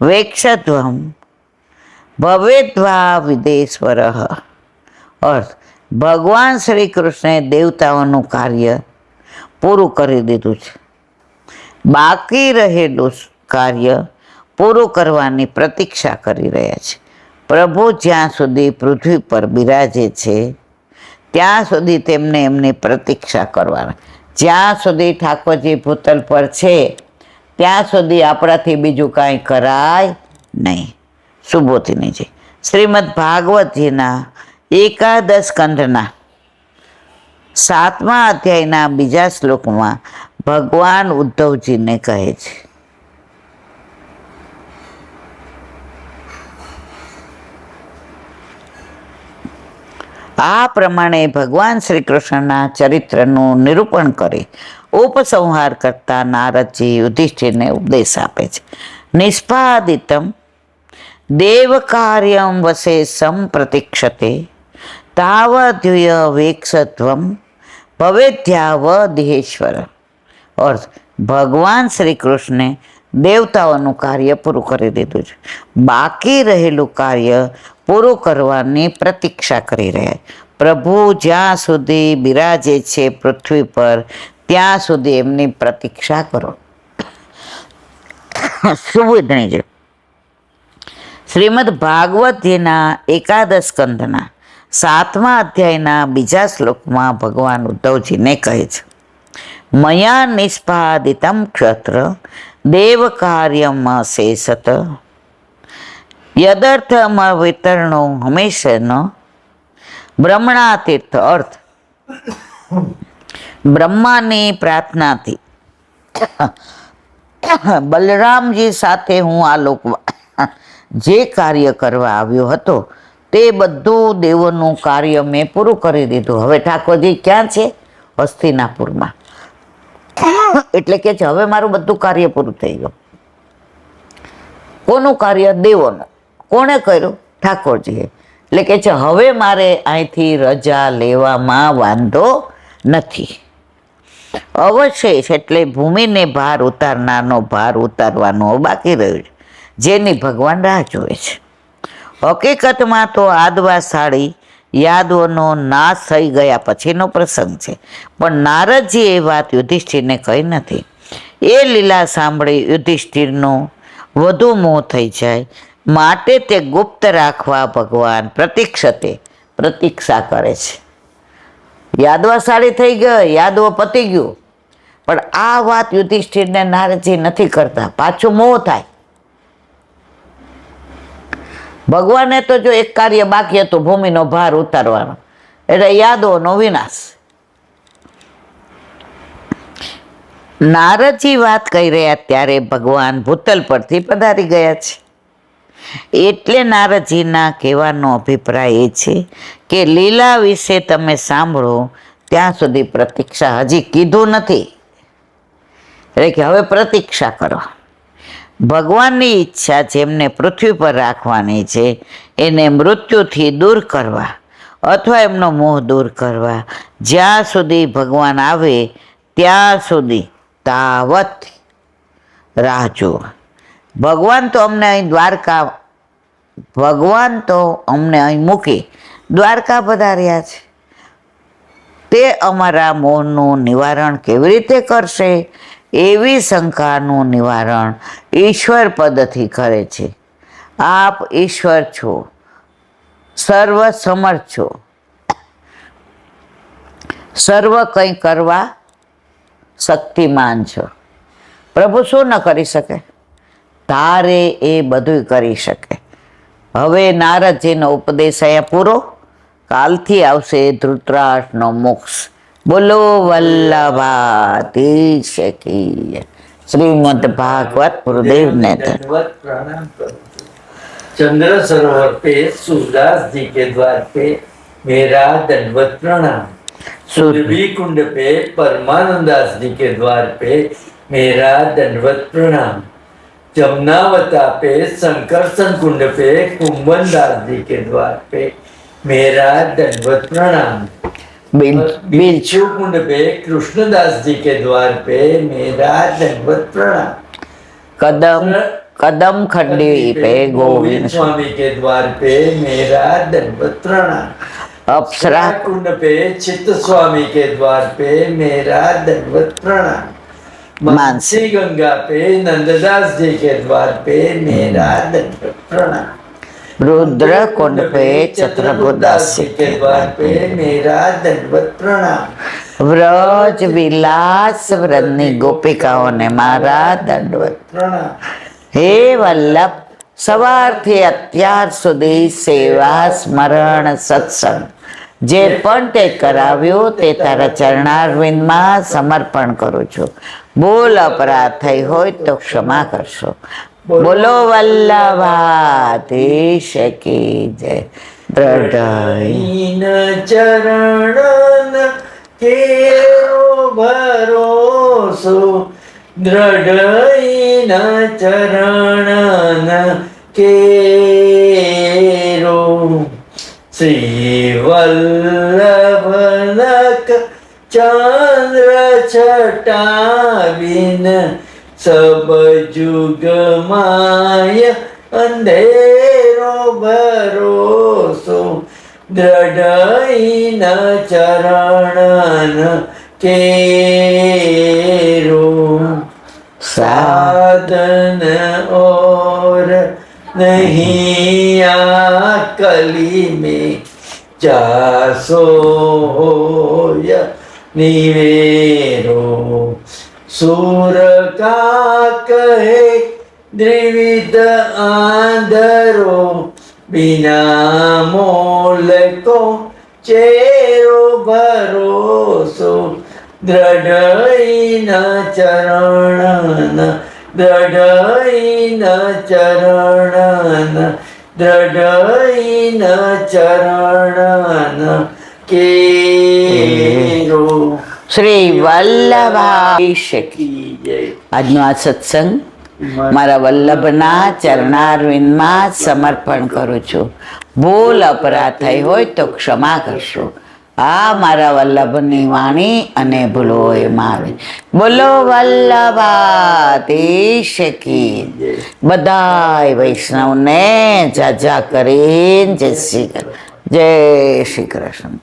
વેક્ષત્વમ ભવેદ્વા વિદેશ્વર. અર્થ, ભગવાન શ્રી કૃષ્ણે દેવતાઓનું કાર્ય પૂરું કરી દીધું છે. બાકી રહેલું કાર્ય પૂરું કરવાની પ્રતીક્ષા કરી રહ્યા છે. પ્રભુ જ્યાં સુધી પૃથ્વી પર બિરાજે છે ત્યાં સુધી તેમને એમની પ્રતીક્ષા કરવાના. જ્યાં સુધી ઠાકોરજી ભૂતલ પર છે ત્યાં સુધી આપણાથી બીજું કાંઈ કરાય નહીં. સુબોધિનીજી શ્રીમદ ભાગવતજીના 11 સ્કંધના 7મા અધ્યાયના 2જા શ્લોકમાં ભગવાન ઉદ્ધવજીને કહે છે, આ પ્રમાણે ભગવાન શ્રી કૃષ્ણના ચરિત્રનું નિરૂપણ કરી ઉપસંહાર કરતા નારદજી યુધિષ્ઠિરને ઉપદેશ આપે છે. નિષ્પાદિતમ દેવ કાર્યમ વશેષમ પ્રતીક્ષતે તાવદ્યુય વેક્ષત્વમ ભવેદ્યાવધિહેશ્વર. અર્થ, ભગવાન શ્રી કૃષ્ણે દેવતાઓનું કાર્ય પૂરું કરી દીધું છે. બાકી રહેલું કાર્ય પૂરું કરવાની પ્રતીક્ષા કરી રહ્યા. પ્રભુ જ્યાં સુધી બિરાજે છે પૃથ્વી પર ત્યાં સુધી એમની પ્રતીક્ષા કરો. સુબોધની છે શ્રીમદ ભાગવતજીના 11 સ્કંધના 7મા અધ્યાયના 2જા શ્લોકમાં ભગવાન ઉદ્ધવજીને કહે છે, મયા નિષ્પાદિતમ ક્ષત્ર દેવ કાર્યમ શેષત યદર્થમ વિતરણો હંમેશનો બ્રહ્મણા તીર્થ. અર્થ, બ્રહ્માની પ્રાર્થનાથી બલરામજી સાથે હું આ લોકમાં જે કાર્ય કરવા આવ્યો હતો તે બધું દેવોનું કાર્ય મેં પૂરું કરી દીધું. હવે ઠાકોરજી ક્યાં છે? હસ્તિનાપુરમાં. એટલે કે છે હવે મારું બધું કાર્ય પૂરું થઈ ગયું. કોનું કાર્ય? દેવોનું. કોણે કર્યું? ઠાકોરજીએ. એટલે કે છે હવે મારે અહીંથી રજા લેવામાં વાંધો નથી. અવશેષ એટલે ભૂમિને ભાર ઉતારનારનો ભાર ઉતારવાનો બાકી રહ્યો છે, જેની ભગવાન રાહ જોવે છે. હકીકતમાં તો આદવાસાળી યાદવોનો નાશ થઈ ગયા પછીનો પ્રસંગ છે, પણ નારદજી એ વાત યુધિષ્ઠિરને કહી નથી. એ લીલા સાંભળી યુધિષ્ઠિરનો વધુ મોહ થઈ જાય માટે તે ગુપ્ત રાખવા ભગવાન પ્રતીક્ષા કરે છે. યાદવાસાળી થઈ ગઈ, યાદવો પતી ગયું, પણ આ વાત યુધિષ્ઠિરને નારદજી નથી કરતા. પાછું મોહ થાય. ભગવાને તો જો એક કાર્ય બાકી હતું, ભૂમિનો ભાર ઉતારવાનો, એટલે યાદવોનો વિનાશ. નારદજી વાત કહી રહ્યા ત્યારે ભગવાન ભૂતલ પરથી પધારી ગયા છે. એટલે નારદજીના કહેવાનો અભિપ્રાય એ છે કે લીલા વિશે તમે સાંભળો ત્યાં સુધી પ્રતીક્ષા, હજી કીધું નથી એટલે કે હવે પ્રતીક્ષા કરો. ભગવાનની ઈચ્છા જેમને પૃથ્વી પર રાખવાની છે એને મૃત્યુથી દૂર કરવા અથવા એમનો મોહ દૂર કરવા, જ્યાં સુધી ભગવાન આવે ત્યાં સુધી તાવત રાહ જુઓ. ભગવાન તો અમને અહીં મૂકી દ્વારકા પધાર્યા છે. તે અમારા મોહનું નિવારણ કેવી રીતે કરશે? એવી શંકાનું નિવારણ ઈશ્વર પદથી કરે છે. આપ ઈશ્વર છો, સર્વ સમર્થ છો, સર્વ કંઈ કરવા શક્તિમાન છો. પ્રભુ શું ન કરી શકે? તારે એ બધું કરી શકે. હવે નારદજીનો ઉપદેશ અહીંયા પૂરો. કાલથી આવશે ધૃતરાષ્ટ્રનો મોક્ષ. બોલો વલ્લભાધીશ કી. શ્રીમદ ભાગવત ગુરુદેવને दंडवत प्रणाम करूं। चंद्र सरोवर पे सूरदास जी के द्वार पे मेरा दंडवत प्रणाम। सुरभि कुंड पे परमानंदास जी के द्वार पे मेरा दंडवत प्रणाम। जमुनावता पे शंकरसन कुंड पे कुंभन दास जी के द्वार पे मेरा दंडवत प्रणाम। बिच्छू कुंड पे कृष्णदास जी के द्वार पे मेरा दंडवत प्रणाम। कदम खंडी पे गोविंद स्वामी के द्वार पे मेरा दंडवत प्रणाम। अप्सरा कुंड पे चित्त स्वामी के द्वार पे मेरा दंडवत प्रणाम। मानसी गंगा पे नंददास जी के द्वार पे मेरा दंडवत प्रणाम। रुद्र कुंड पे छत्रपुरदास जी के द्वार पे मेरा दंडवत प्रणाम। व्रज विलास व्रजनी गोपिकाओं ने मारा दंडवत प्रणाम। हे वल्लभ, સવારથી અત્યાર સુધી સેવા સ્મરણ સત્સંગ જે પણ તે કરાવ્યું તે તારા ચરણારવિંદમાં સમર્પણ કરું છું. ભૂલ અપરાધ થઈ હોય તો ક્ષમા કરશો. બોલો વલ્લભાધીશ કી જય. દ્રઢ ચરણ કેરો ભરોસો, દ્રઢ ચરણ કેરો. શ્રી વલ્લભનક ચંદ્ર છટાવીન सब जुग माय अंधेरो भरोसो, दृढ़ न चरण केरो. साधन और नहीं कली में जासो होय निवेरो. सूर का कहे द्विविध आंधरो, बिना मोल को चेरो भरोसो. दृढ़ न चरण, दृढ़ न चरण, दृढ़ न चरण केरो. શ્રી વલ્લભાધીશ કી જય. આજનો આ સત્સંગ મારા વલ્લભના ચરણારવિંદમાં સમર્પણ કરું છું. ભૂલ અપરાધ થઈ હોય તો ક્ષમા કરશો. આ મારા વલ્લભની વાણી અને ભૂલો એ મારી. બોલો વલ્લભાધીશ કી. બધાય વૈષ્ણવને જાજા કરીને જય શ્રી કૃષ્ણ.